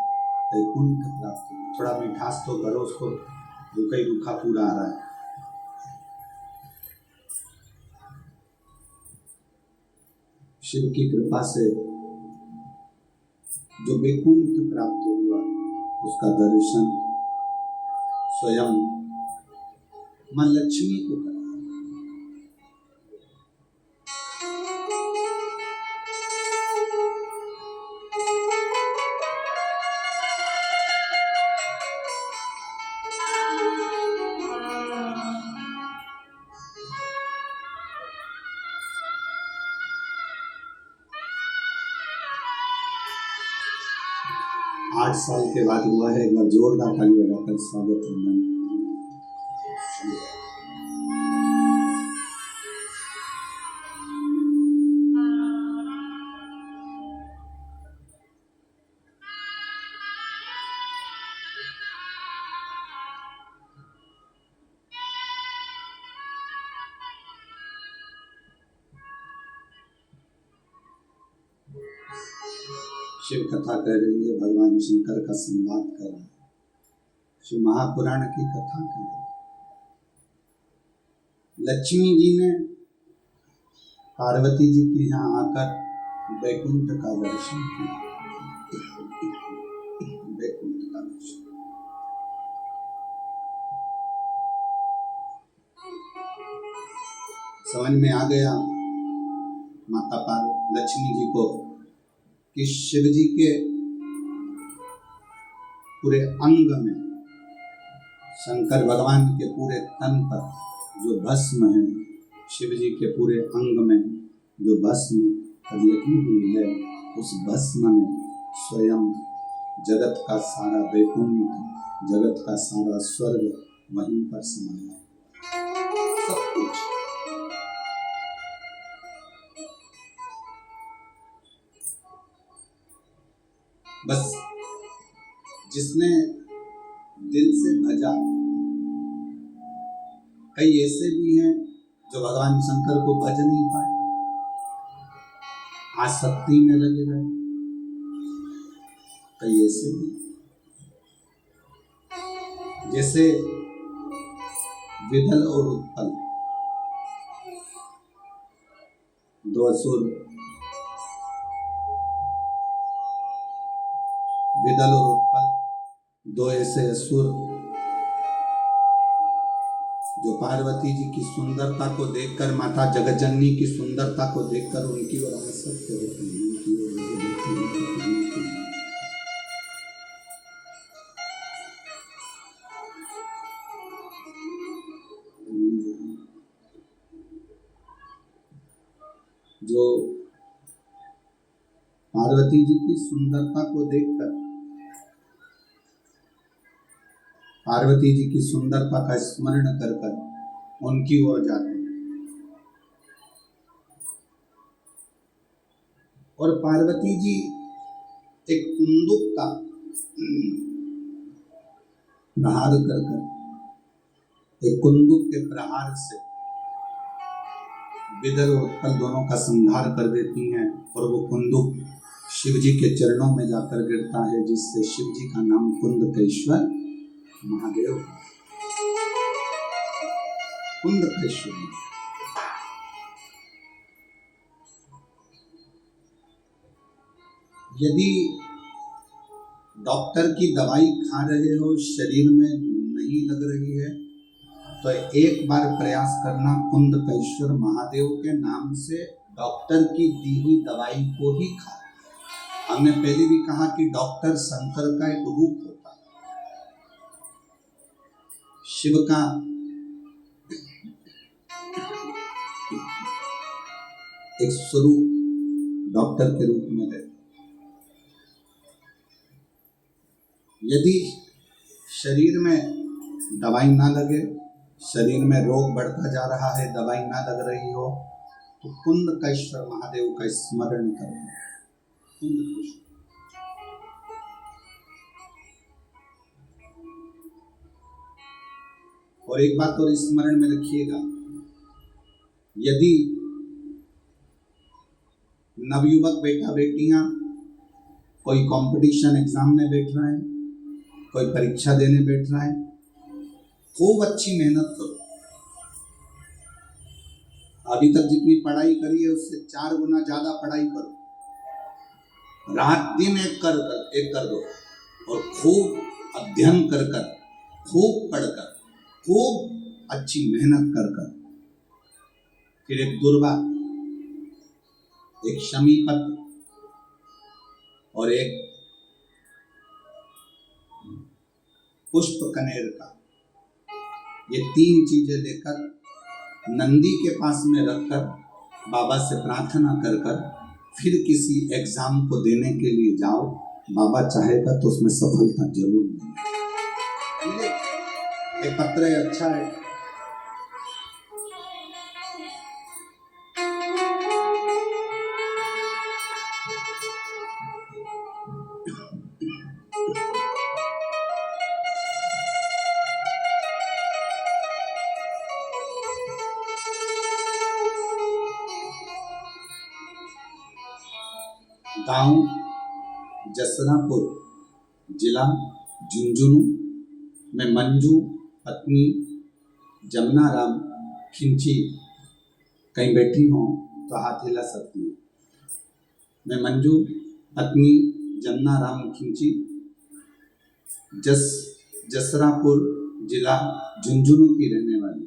वैकुंठ प्राप्त हुआ, थोड़ा मिठास तो करो, उसको रुका ही रुखा पूरा आ रहा है। शिव की कृपा से जो वैकुंठ प्राप्त हुआ उसका दर्शन स्वयं मां लक्ष्मी को करा। आठ साल के बाद हुआ है। एक बार जोरदार ताली बजाकर स्वागत वंदन। शिव कथा कह रही है, भगवान शंकर का संवाद कर रहा है, शिव महापुराण की कथा कर रही है। लक्ष्मी जी ने पार्वती जी के यहाँ आकर वैकुंठ का दर्शन किया। वैकुंठ का दर्शन समझ में आ गया माता पार्वती लक्ष्मी जी को कि शिव जी के पूरे अंग में, शंकर भगवान के पूरे तन पर जो भस्म है, शिव जी के पूरे अंग में जो भस्म लगी हुई है, उस भस्म में स्वयं जगत का सारा वैकुंठ, जगत का सारा स्वर्ग वहीं पर समाया सब कुछ। बस जिसने दिल से भजा, कई ऐसे भी हैं जो भगवान शंकर को भज नहीं पाए, आसक्ति में लगे रहे। कई ऐसे भी जैसे विदल और उत्पल, दो असुर, विदल और उत्पल, दो ऐसे असुर जो पार्वती जी की सुंदरता को देखकर, माता जगतजननी की सुंदरता को देखकर उनकी ओर आसक्त होते हैं, उनकी ओर जो पार्वती जी की सुंदरता को देखकर, पार्वती जी की सुंदरता का स्मरण कर कर उनकी ओर जाते हैं। और पार्वती जी एक कुंदुक का प्रहार कर कर, एक कुंदुक के प्रहार से विदर और उत्पल दोनों का संहार कर देती हैं, और वो कुंदुक शिव जी के चरणों में जाकर गिरता है, जिससे शिव जी का नाम कुंदकेश्वर महादेव, कुंदकेश्वर। यदि डॉक्टर की दवाई खा रहे हो, शरीर में नहीं लग रही है, तो एक बार प्रयास करना कुंदकेश्वर महादेव के नाम से डॉक्टर की दी हुई दवाई को ही खा। हमने पहले भी कहा कि डॉक्टर शंकर का एक रूप होता है, शिव का एक स्वरूप डॉक्टर के रूप में रहता। यदि शरीर में दवाई ना लगे, शरीर में रोग बढ़ता जा रहा है, दवाई ना लग रही हो, तो कुंदकेश्वर महादेव का स्मरण करें। और एक बात और स्मरण में रखिएगा, यदि नवयुवक बेटा बेटियां कोई कंपटीशन एग्जाम में बैठ रहे हैं, कोई परीक्षा देने बैठ रहा है, खूब अच्छी मेहनत करो। अभी तक जितनी पढ़ाई करी है उससे 4 गुना ज्यादा पढ़ाई करो। रात दिन एक कर दो, और खूब अध्ययन कर कर, खूब पढ़कर, खूब अच्छी मेहनत कर कर, फिर एक दुर्वा, एक शमी पत्र और एक पुष्प कनेर का, ये 3 चीजें लेकर नंदी के पास में रखकर बाबा से प्रार्थना कर कर फिर किसी एग्जाम को देने के लिए जाओ। बाबा चाहेगा तो उसमें सफलता जरूर मिलेगी। एक पत्र है, अच्छा है। गांव जसरापुर, जिला झुंझुनू में मंजू पत्नी जमुना राम खिंची कहीं बैठी हो तो हाथ हिला सकती है। मैं मंजू पत्नी जमुना राम खिंची, जसरापुर जिला झुंझुनू की रहने वाली,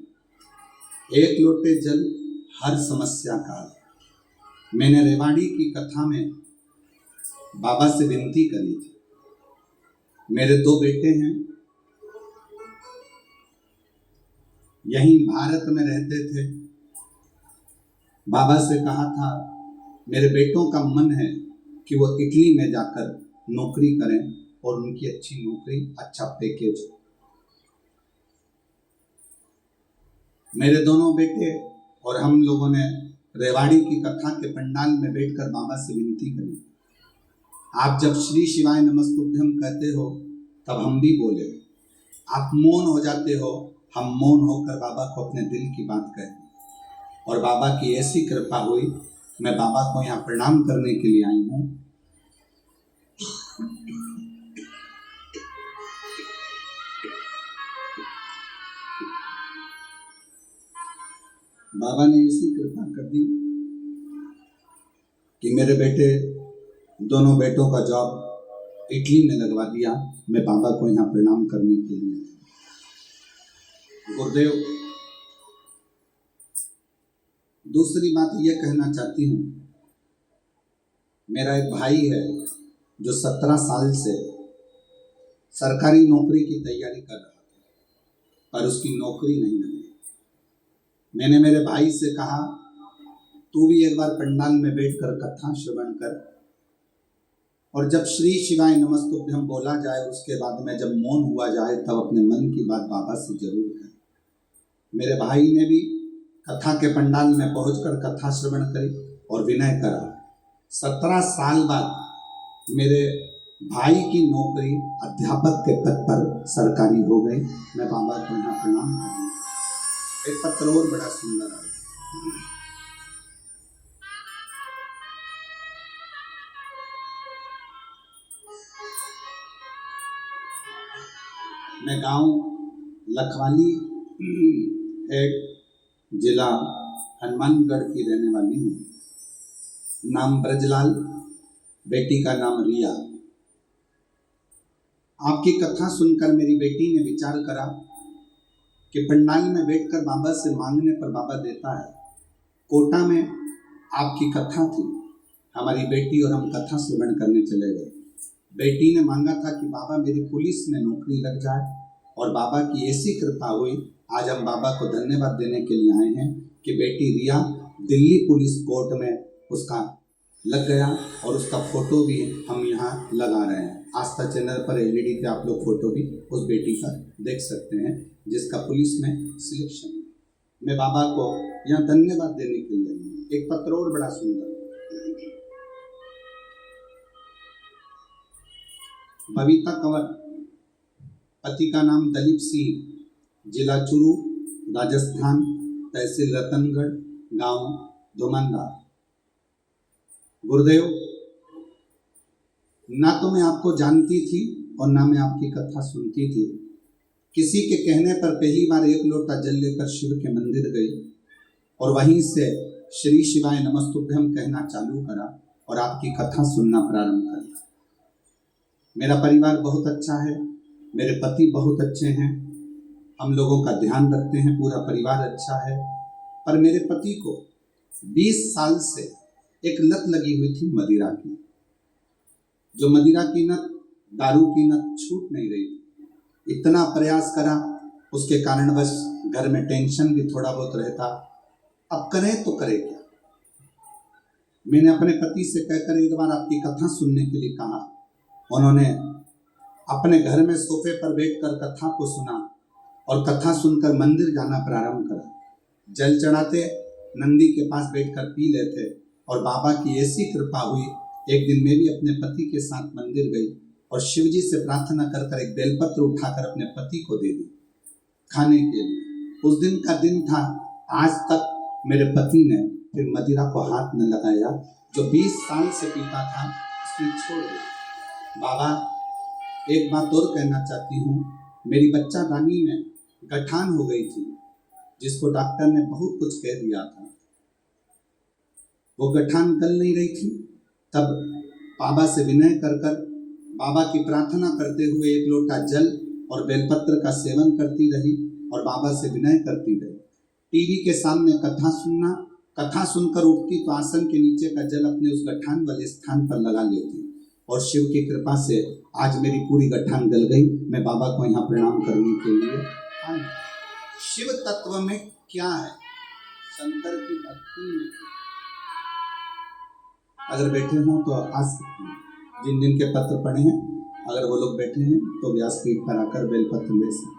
एक लोटे जल हर समस्या का। मैंने रेवाड़ी की कथा में बाबा से विनती करी थी। मेरे 2 बेटे हैं, यहीं भारत में रहते थे। बाबा से कहा था मेरे बेटों का मन है कि वो इटली में जाकर नौकरी करें और उनकी अच्छी नौकरी, अच्छा पैकेज। मेरे दोनों बेटे और हम लोगों ने रेवाड़ी की कथा के पंडाल में बैठकर बाबा से विनती करी, आप जब श्री शिवाय नमस्तुभ्यम कहते हो तब हम भी बोले, आप मौन हो जाते हो, हम मौन होकर बाबा को अपने दिल की बात कहें। और बाबा की ऐसी कृपा हुई, मैं बाबा को यहाँ प्रणाम करने के लिए आई हूँ। बाबा ने ऐसी कृपा कर दी कि मेरे बेटे, दोनों बेटों का जॉब इटली में लगवा दिया। मैं बाबा को यहाँ प्रणाम करने के लिए। गुरुदेव, दूसरी बात ये कहना चाहती हूँ, मेरा एक भाई है जो 17 साल से सरकारी नौकरी की तैयारी कर रहा था, पर उसकी नौकरी नहीं लगी। मैंने मेरे भाई से कहा, तू भी एक बार पंडाल में बैठकर कथा श्रवण कर, और जब श्री शिवाय नमस्तुभ्यम बोला जाए उसके बाद में जब मौन हुआ जाए तब अपने मन की बात बाबा से जरूर करें। मेरे भाई ने भी कथा के पंडाल में पहुंचकर कथा श्रवण करी और विनय करा 17 साल बाद मेरे भाई की नौकरी अध्यापक के पद पर सरकारी हो गई। मैं बाबा को यहाँ प्रणाम करूँ। एक पत्र और बड़ा सुंदर है। मैं गांव लखवाली हेड जिला हनुमानगढ़ की रहने वाली हूँ। नाम ब्रजलाल, बेटी का नाम रिया। आपकी कथा सुनकर मेरी बेटी ने विचार करा कि पंडाल में बैठकर बाबा से मांगने पर बाबा देता है। कोटा में आपकी कथा थी। हमारी बेटी और हम कथा श्रवण करने चले गए। बेटी ने मांगा था कि बाबा मेरी पुलिस में नौकरी लग जाए, और बाबा की ऐसी कृपा हुई। आज हम बाबा को धन्यवाद देने के लिए आए हैं कि बेटी रिया दिल्ली पुलिस कोर्ट में उसका लग गया, और उसका फोटो भी हम यहाँ लगा रहे हैं। आस्था चैनल पर एलईडी पे आप लोग फोटो भी उस बेटी का देख सकते हैं, जिसका पुलिस में सिलेक्शन। मैं बाबा को यहाँ धन्यवाद देने के लिए आई हूँ। एक पत्र और बड़ा सुंदर। बबीता कंवर, पति का नाम दलीप सिंह, जिला चूरू, राजस्थान, तहसील रतनगढ़, गांव धुमंदार। गुरुदेव, ना तो मैं आपको जानती थी और ना मैं आपकी कथा सुनती थी। किसी के कहने पर पहली बार एक लोटा जल लेकर शिव के मंदिर गई, और वहीं से श्री शिवाय नमस्तुभ्यम कहना चालू करा और आपकी कथा सुनना प्रारंभ कर। मेरा परिवार बहुत अच्छा है, मेरे पति बहुत अच्छे हैं, हम लोगों का ध्यान रखते हैं, पूरा परिवार अच्छा है। पर मेरे पति को 20 साल से एक लत लगी हुई थी मदिरा की। जो मदिरा की लत, दारू की लत छूट नहीं रही थी। इतना प्रयास करा, उसके कारणवश घर में टेंशन भी थोड़ा बहुत रहता। अब करें तो करें क्या। मैंने अपने पति से कहकर एक बार आपकी कथा सुनने के लिए कहा। उन्होंने अपने घर में सोफे पर बैठकर कथा को सुना और कथा सुनकर मंदिर जाना प्रारंभ करा। जल चढ़ाते, नंदी के पास बैठकर पी लेते, और बाबा की ऐसी कृपा हुई। एक दिन मैं भी अपने पति के साथ मंदिर गई और शिवजी से प्रार्थना कर एक बेलपत्र उठाकर अपने पति को दे दी खाने के लिए। उस दिन का दिन था। आज तक मेरे पति ने फिर मदिरा को हाथ न लगाया। जो 20 साल से पीता था, उसने छोड़ दिया। बाबा, एक बात और कहना चाहती हूँ। मेरी बच्चा दानी में गठान हो गई थी, जिसको डॉक्टर ने बहुत कुछ कह दिया था। वो गठान गल नहीं रही थी। तब बाबा से विनय कर बाबा की प्रार्थना करते हुए एक लोटा जल और बेलपत्र का सेवन करती रही और बाबा से विनय करती रही। टीवी के सामने कथा सुनना, कथा सुनकर उठती तो आसन के नीचे का जल अपने उस गठान वाले स्थान पर लगा लेती, और शिव की कृपा से आज मेरी पूरी गठान गल गई। मैं बाबा को यहाँ प्रणाम करने के लिए आया। शिव तत्व में क्या है, शंकर की भक्ति में। अगर बैठे हों तो आ सकते हैं। जिन जिन के पत्र पढ़े हैं, अगर वो लोग बैठे हैं तो व्यासपीठ पर आकर बेलपत्र ले सकते।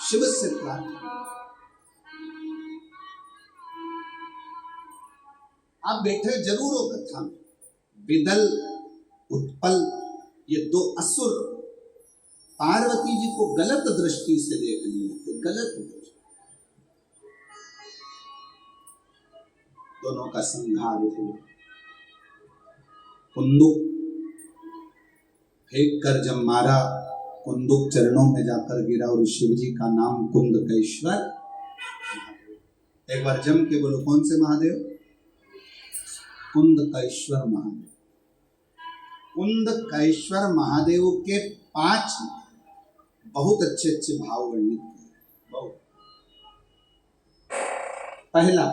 शिव से प्रार्थना। आप बैठे जरूर हो कथा में। विदल, उत्पल, ये 2 असुर पार्वती जी को गलत दृष्टि से देख लिए, गलत दृष्टि। दोनों का संहार हुआ। कुंदुक फेंक कर जब मारा, कुंदुक चरणों में जाकर गिरा, और शिव जी का नाम कुंदकेश्वर। एक बार जम के बोलो, कौन से महादेव? कुंदकेश्वर महादेव। कुंदकेश्वर महादेव के 5 बहुत अच्छे अच्छे भाव वर्णित किए। पहला,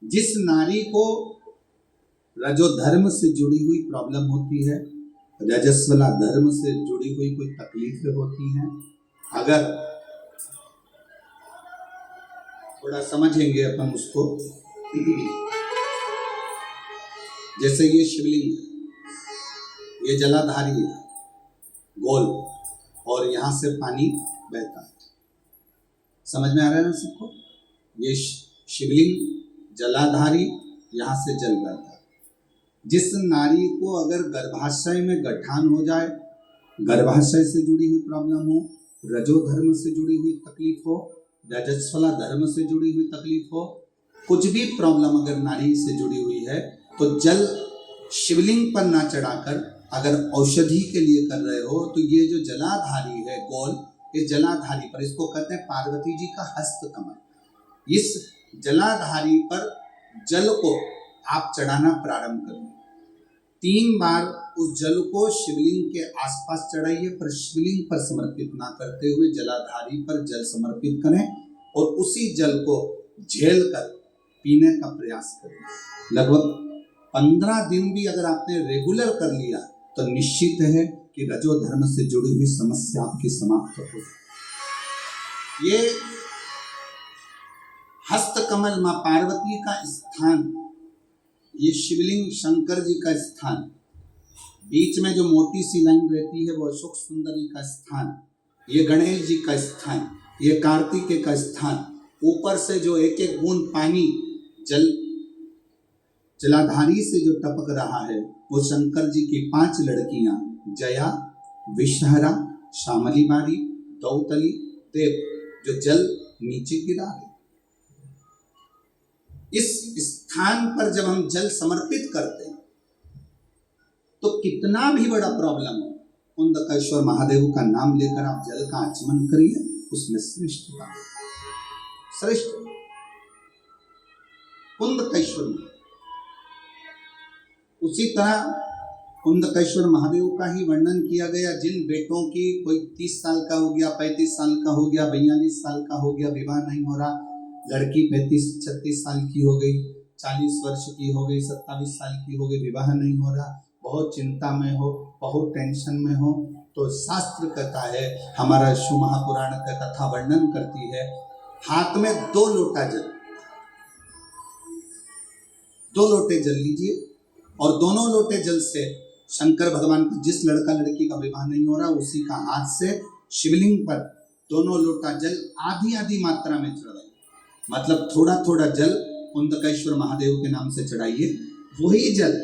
जिस नारी को रजोधर्म से जुड़ी हुई प्रॉब्लम होती है, रजस्वला धर्म से जुड़ी हुई कोई तकलीफें होती हैं, अगर थोड़ा समझेंगे अपन उसको। जैसे ये शिवलिंग है, ये जलाधारी है, गोल, और यहाँ से पानी बहता है। समझ में आ रहा है ना सबको? ये शिवलिंग जलाधारी, यहाँ से जल बहता है। जिस नारी को अगर गर्भाशय में गठान हो जाए, गर्भाशय से जुड़ी हुई प्रॉब्लम हो, रजो धर्म से जुड़ी हुई तकलीफ हो, रजस्वला धर्म से जुड़ी हुई तकलीफ हो, कुछ भी प्रॉब्लम अगर नारी से जुड़ी हुई है, तो जल शिवलिंग पर ना चढ़ाकर अगर औषधि के लिए कर रहे हो, तो ये जो जलाधारी है गोल, इस जलाधारी पर, इसको कहते हैं पार्वती जी का हस्त कमल, इस जलाधारी पर जल को आप चढ़ाना प्रारंभ करें। 3 बार उस जल को शिवलिंग के आसपास चढ़ाइए, पर शिवलिंग पर समर्पित ना करते हुए जलाधारी पर जल समर्पित करें और उसी जल को झेल कर पीने का प्रयास करें। लगभग 15 दिन भी अगर आपने रेगुलर कर लिया तो निश्चित है कि रजो धर्म से जुड़ी हुई समस्या आपकी समाप्त हो। ये हस्त कमल मां पार्वती का स्थान, ये शिवलिंग शंकर जी का स्थान, बीच में जो मोटी सी लाइन रहती है वो अशोक सुंदरी का स्थान, ये गणेश जी का स्थान, ये कार्तिकेय का स्थान, ऊपर से जो एक एक बूंद पानी जलाधारी से जो टपक रहा है वो शंकर जी की 5 लड़कियां जया, विषहरा, श्यामली बारी, दौतली, देव, जो जल नीचे गिरा है। इस स्थान पर जब हम जल समर्पित करते हैं तो कितना भी बड़ा प्रॉब्लम हो, कुंदकेश्वर महादेव का नाम लेकर आप जल का आचमन करिए, उसमें श्रेष्ठता, श्रेष्ठ कुंदकेश्वर। उसी तरह कुंदकेश्वर महादेव का ही वर्णन किया गया, जिन बेटों की कोई 30 साल का हो गया, 35 साल का हो गया, 42 साल का हो गया, विवाह नहीं हो रहा, लड़की 35-36 साल की हो गई, 40 वर्ष की हो गई, 27 साल की हो गई, विवाह नहीं हो रहा, बहुत चिंता में हो, बहुत टेंशन में हो, तो शास्त्र कहता है, हमारा शिव महापुराण का कथा वर्णन करती है, हाथ में 2 लोटा जल, 2 लोटे जल लीजिए और दोनों लोटे जल से शंकर भगवान का, जिस लड़का लड़की का विवाह नहीं हो रहा, उसी का हाथ से शिवलिंग पर दोनों लोटा जल आधी आधी मात्रा में चढ़ाइए। मतलब थोड़ा थोड़ा जल कुंदकेश्वर महादेव के नाम से चढ़ाइए, वही जल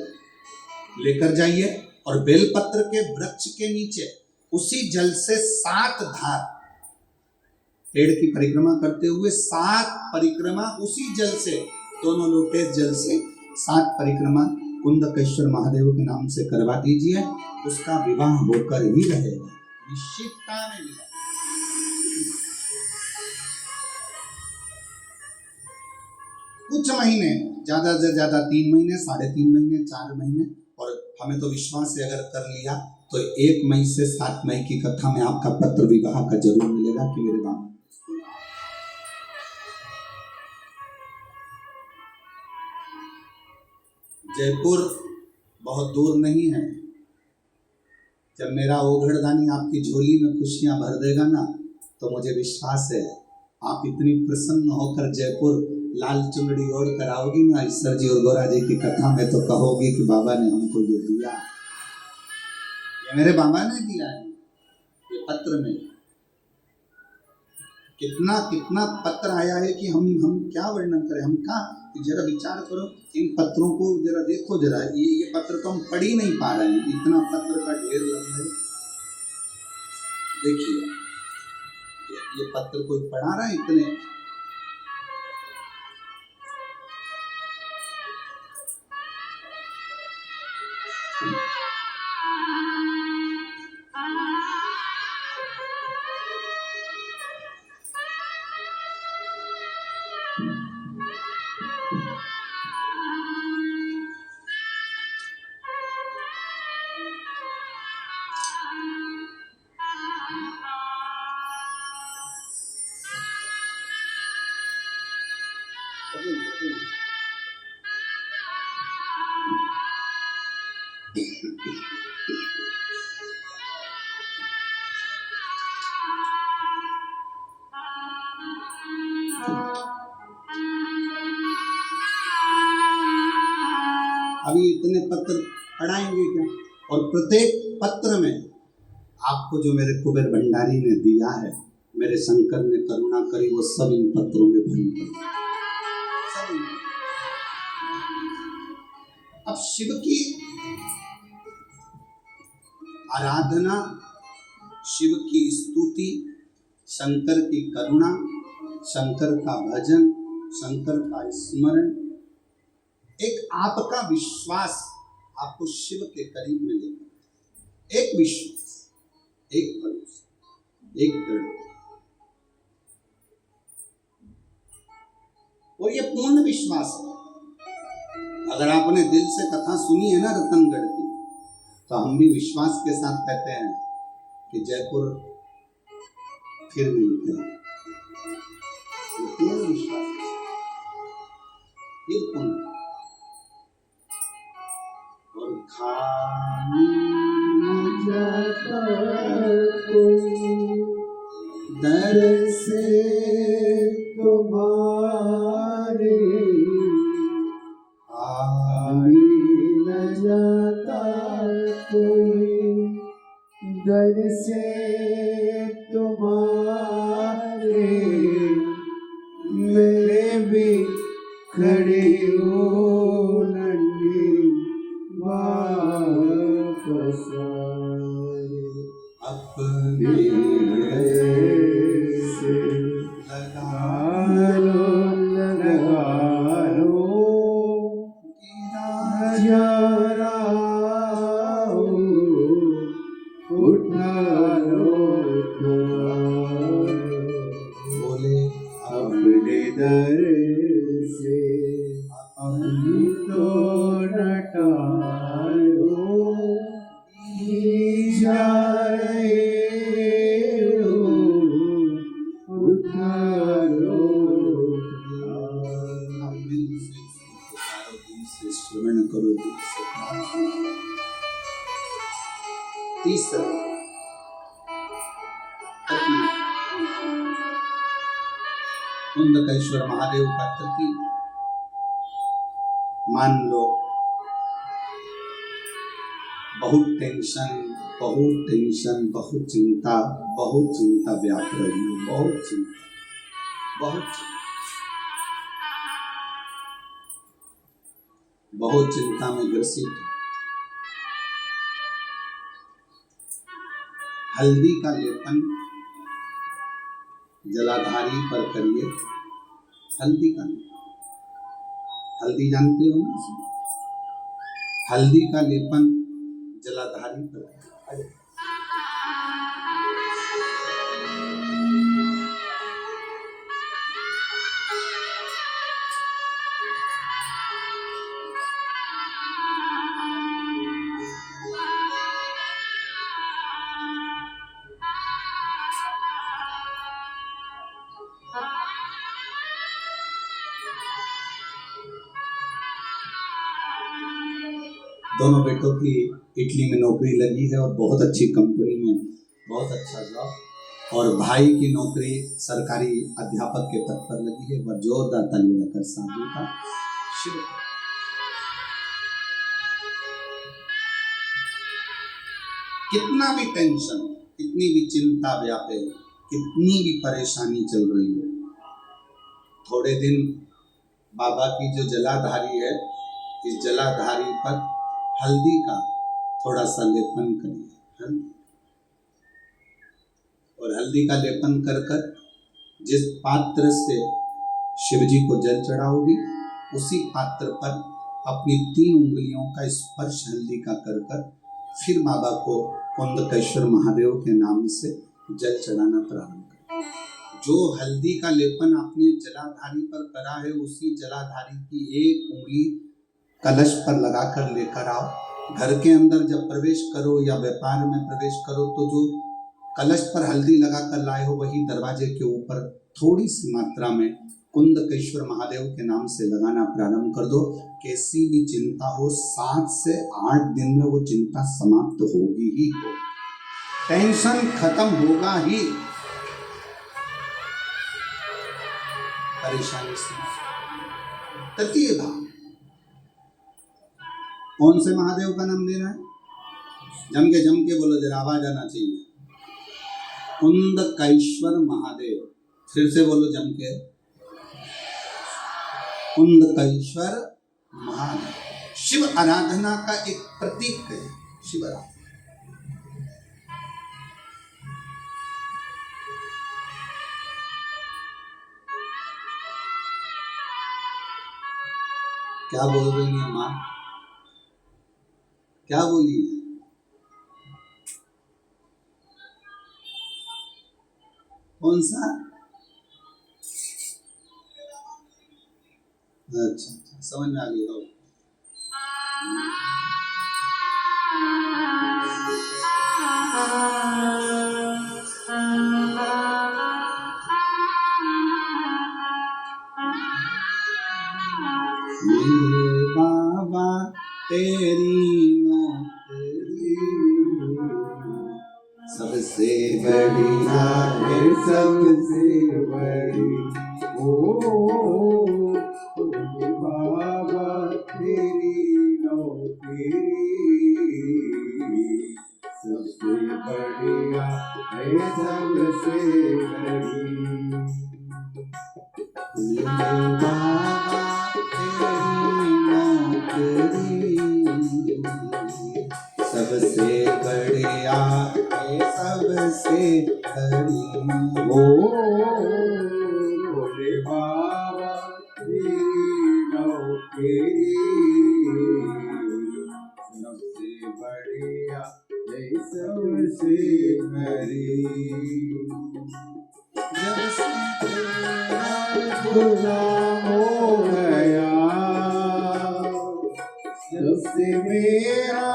लेकर जाइए और बेलपत्र के वृक्ष के नीचे उसी जल से 7 धार, पेड़ की परिक्रमा करते हुए 7 परिक्रमा उसी जल से, दोनों लोटे जल से 7 परिक्रमा कुंदकेश्वर महादेव के नाम से करवा दीजिए, उसका विवाह होकर ही रहेगा, निश्चितता में विवाह। कुछ महीने, ज्यादा से ज्यादा 3 महीने, 3.5 महीने, 4 महीने, और हमें तो विश्वास है अगर कर लिया तो 1 मई से 7 मई की कथा में आपका पत्र विवाह का जरूर मिलेगा कि मेरे बाबा। जयपुर बहुत दूर नहीं है। जब मेरा ओघड़दानी आपकी झोली में खुशियां भर देगा ना, तो मुझे विश्वास है आप इतनी प्रसन्न होकर जयपुर लाल चुनरी ओढ़ कर आओगी ना ईश्वर जी और गौरा जी की कथा में, तो कहोगी कि बाबा ने हमको ये दिया, ये मेरे बाबा ने दिया है। ये पत्र में कितना कितना पत्र आया है कि हम क्या वर्णन करें, हम क्या, जरा विचार करो, इन पत्रों को जरा देखो, जरा ये पत्र तो हम पढ़ ही नहीं पा रहे हैं, इतना पत्र का ढेर लगा है। देखिए ये पत्र कोई पढ़ा रहा है इतने, अभी इतने पत्र पढ़ाएंगे क्या? और प्रत्येक पत्र में आपको जो मेरे कुबेर भंडारी ने दिया है, मेरे शंकर ने करुणा करी, वो सब इन पत्रों में भरी पड़ी। अब शिव की आराधना, शिव की स्तुति, शंकर की करुणा, शंकर का भजन, शंकर का स्मरण, एक आपका विश्वास आपको शिव के करीब में लेकर, एक विश्वास, एक भरोसा, एक दृढ़, और ये पूर्ण विश्वास है। अगर आपने दिल से कथा सुनी है ना रतनगढ़ की, तो हम भी विश्वास के साथ कहते हैं कि जयपुर फिर मिलते हैं। पूर्ण विश्वास, ये पूर्ण। और खाने जाता कोई दर से तुम्हारे, आमी न जाता कोई दर से तुम्हारे, मैं भी खड़ी हूँ नन्ही वापस अपने से लगा लो नजारा उठा लो, बोले अपने दर से अपनी तो नटारो, जा रहे हो उठा लो। आप दिल से पुकारो, दिल से श्रवण करो, दिल से प्रार्थना करो। तीसरा, कुंदकेश्वर महादेव का तृतीय, मान लो बहुत टेंशन, बहुत चिंता व्याप रही है, बहुत चिंता में ग्रसित। हल्दी का लेपन जलाधारी पर करिए। हल्दी का, हल्दी जानते हो ना, हल्दी का लेपन जलाधारी पर करिए। दोनों बेटों की इटली में नौकरी लगी है और बहुत अच्छी कंपनी में, बहुत अच्छा जॉब। और भाई की नौकरी सरकारी अध्यापक के पद पर लगी है। वह जोरदार ताली लगाकर साधु का शिव। कितना भी टेंशन, कितनी भी चिंता व्यापे, कितनी भी परेशानी चल रही हो, थोड़े दिन बाबा की जो जलाधारी है, इस जलाधारी पर हल्दी का थोड़ा सा लेपन करिए। और हल्दी का लेपन कर कर जिस पात्र से शिवजी को जल चढ़ाओगी, उसी पात्र पर अपनी 3 उंगलियों का स्पर्श हल्दी का कर कर फिर बाबा को कुंदकेश्वर महादेव के नाम से जल चढ़ाना प्रारंभ करें। जो हल्दी का लेपन आपने जलाधारी पर करा है, उसी जलाधारी की 1 उंगली कलश पर लगाकर लेकर आओ। घर के अंदर जब प्रवेश करो या व्यापार में प्रवेश करो, तो जो कलश पर हल्दी लगाकर लाए हो, वही दरवाजे के ऊपर थोड़ी सी मात्रा में कुंदकेश्वर महादेव के नाम से लगाना प्रारंभ कर दो। कैसी भी चिंता हो, 7 से 8 दिन में वो चिंता समाप्त होगी ही हो, टेंशन खत्म होगा ही, परेशानी से। तृतीय भाव, कौन से महादेव का नाम लेना है? जम के बोलो, जरा आवाज आना चाहिए। उन्दकैश्वर महादेव, फिर से बोलो जम के, उन्दकैश्वर महादेव शिव आराधना का एक प्रतीक है। शिव आराधना क्या बोल रही है माँ, क्या बोली है? कौन सा? अच्छा, समझ में आ गया। मेरे बाबा तेरी नौकरी सबसे बढ़िया है, सबसे बड़ी ओ बाबा तेरी नौकरी सबसे बढ़िया है, सबसे बड़ी। मेरे बाबा तेरी नौकरी सबसे बढ़िया है, सबसे बड़ी। ओ भोले बाबा तेरी नौकरी सबसे बढ़िया है, सबसे बड़ी। जब से तेरा गुलाम हो गया, जब से मेरा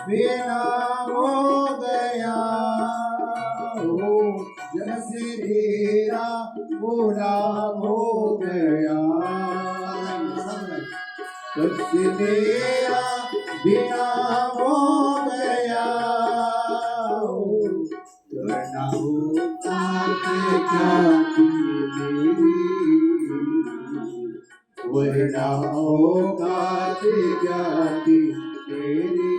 बेना हो गया, ओ जब से मेरा गुलाम हो गया, तब से मेरा बेना हो गया, ओ करना होता है क्या मेरी, वरना होगा जाती तेरी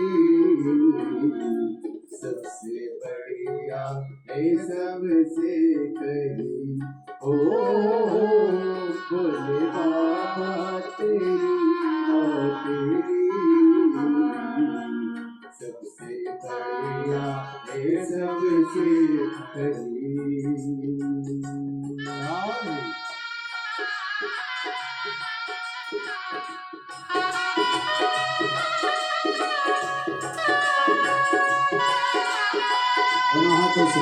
सबसे बढ़िया है, सबसे करी। ओ भोले बाबा तेरी नौकरी सबसे बढ़िया है, सबसे करी। दोनों हाथों से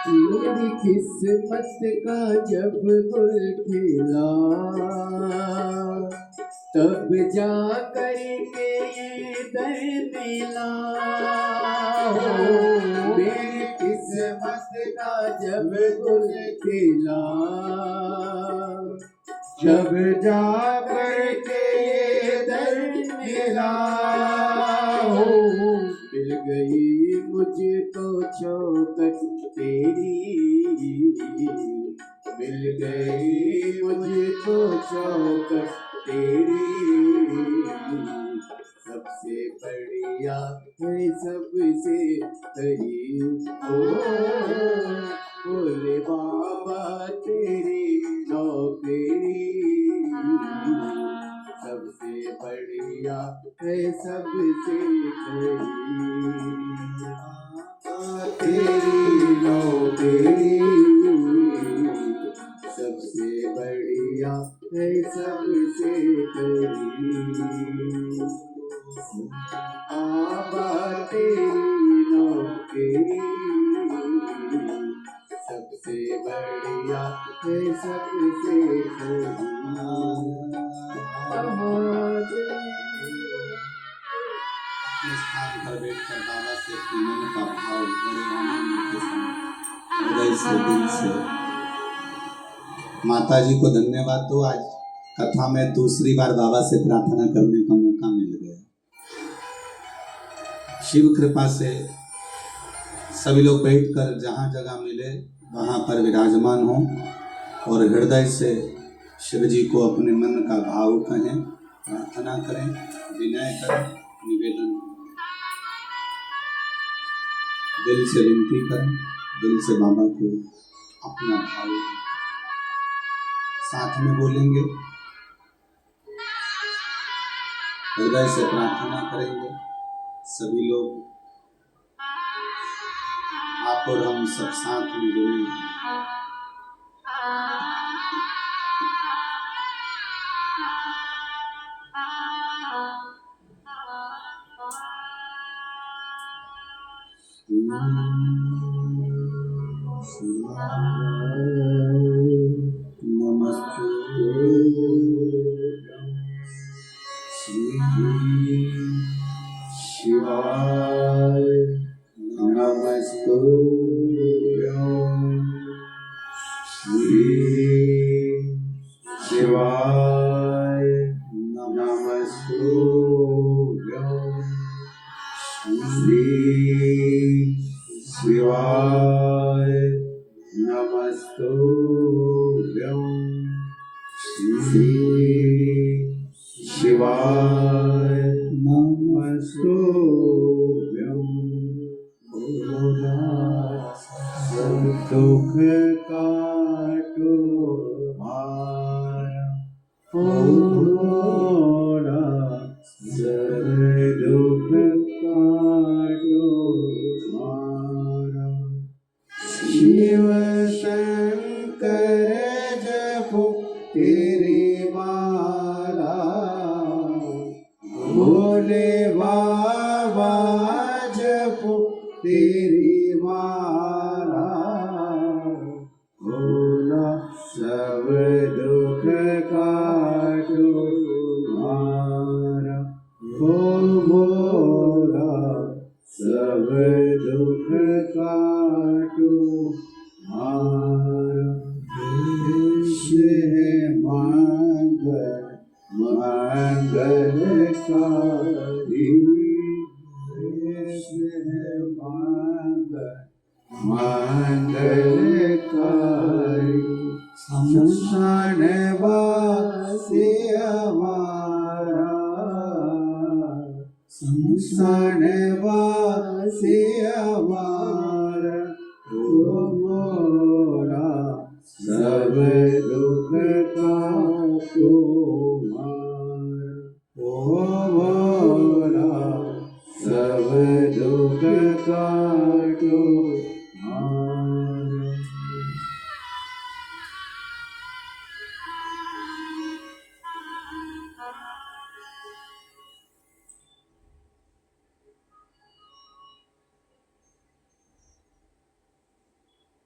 मेरी किस्मत का जब गुल खिला, तब जा कर के ये दर मिला। मेरी किस्मत का जब गुल खिला, जब जा कर के ये दर मिला। मिल गई मुझको चौखट तेरी, मिल गई मुझको चौखट तेरी सबसे बढ़िया है, सबसे करी। ओ भोले बाबा तेरी नौकरी सबसे बढ़िया है, सबसे करी। तेरी नौकरी सबसे बढ़िया है, सबसे करी। अपने स्थान पर बैठकर बाबा से अपने मन का भाव बड़े आनंद के साथ हृदय से दिल से माता जी को धन्यवाद दो। आज कथा में दूसरी बार बाबा से प्रार्थना करने का मौका मिल गया। शिव कृपा से सभी लोग बैठकर जहाँ जगह मिले वहाँ पर विराजमान हो और हृदय से शिव जी को अपने मन का भाव कहें, प्रार्थना करें, विनय करें, निवेदन दिल से विनती करें, दिल से बाबा को अपना भाव साथ में बोलेंगे, हृदय से प्रार्थना करेंगे। सभी लोग आप और हम सब साथ में जुड़ेंगे।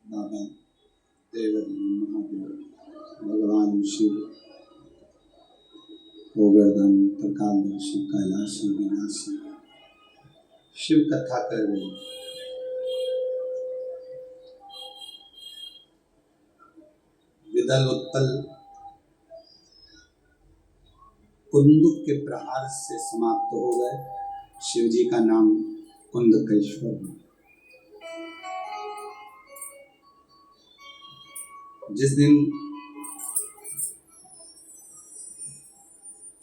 बाबा देवदेव महादेव भगवान शिव गोवर्धन त्रिकालदर्शी कैलाशी विनाशी शिव कथा कर रहे हैं। विदल उत्पल कुंदुक के प्रहार से समाप्त हो गए। शिव जी का नाम कुंदकेश्वर है। जिस दिन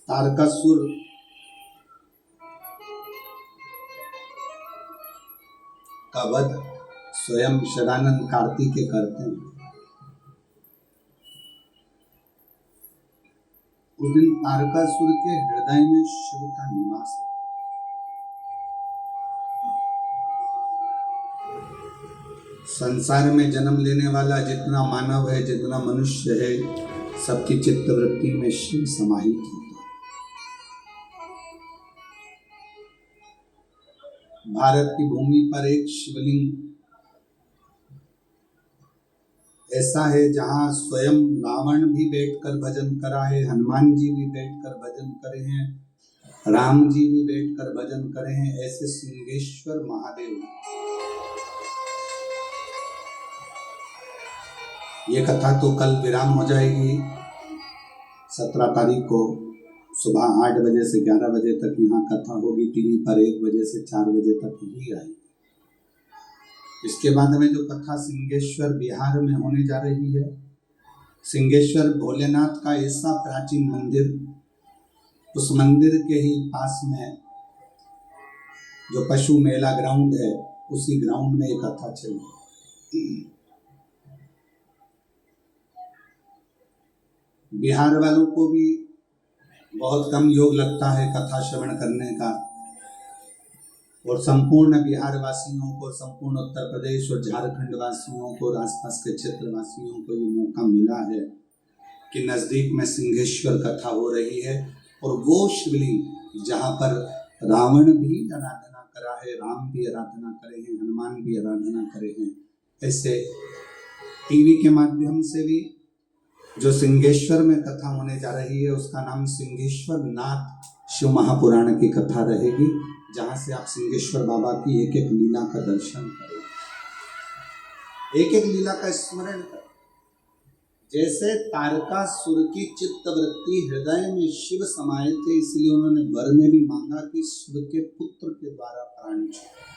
तारकासुर का वध स्वयं शरानंद कार्तिकेय करते हैं, उस दिन तारकासुर के हृदय में शिव का निवास है। संसार में जन्म लेने वाला जितना मानव है, जितना मनुष्य है, सबकी चित्तवृत्ति में शिव समाहित होता है। भारत की भूमि पर एक शिवलिंग ऐसा है जहां स्वयं रावण भी बैठकर भजन करा है, हनुमान जी भी बैठकर भजन करे हैं, राम जी भी बैठकर भजन करे हैं, ऐसे सिंहेश्वर महादेव। ये कथा तो कल विराम हो जाएगी। 17 तारीख को सुबह 8 बजे से 11 बजे तक यहाँ कथा होगी। टीवी पर 1 बजे से 4 बजे तक ही आएगी। इसके बाद में जो कथा सिंहेश्वर बिहार में होने जा रही है, सिंहेश्वर भोलेनाथ का ऐसा प्राचीन मंदिर, उस मंदिर के ही पास में जो पशु मेला ग्राउंड है, उसी ग्राउंड में एक कथा चली। बिहार वालों को भी बहुत कम योग लगता है कथा श्रवण करने का, और संपूर्ण बिहार वासियों को, संपूर्ण उत्तर प्रदेश और झारखंड वासियों को, आसपास के क्षेत्र वासियों को ये मौका मिला है कि नज़दीक में सिंहेश्वर कथा हो रही है। और वो शिवलिंग जहाँ पर रावण भी आराधना करा है, राम भी आराधना करे हैं, हनुमान भी आराधना करे हैं, ऐसे टीवी के माध्यम से भी जो सिंहेश्वर में कथा होने जा रही है, उसका नाम सिंहेश्वर नाथ शिव महापुराण की कथा रहेगी, जहाँ से आप सिंहेश्वर बाबा की एक एक लीला का दर्शन करें, एक एक लीला का स्मरण करें। जैसे तारकासुर की चित्त वृत्ति हृदय में शिव समाये थे, इसलिए उन्होंने वर में भी मांगा कि शिव के पुत्र के द्वारा प्राण छोड़े।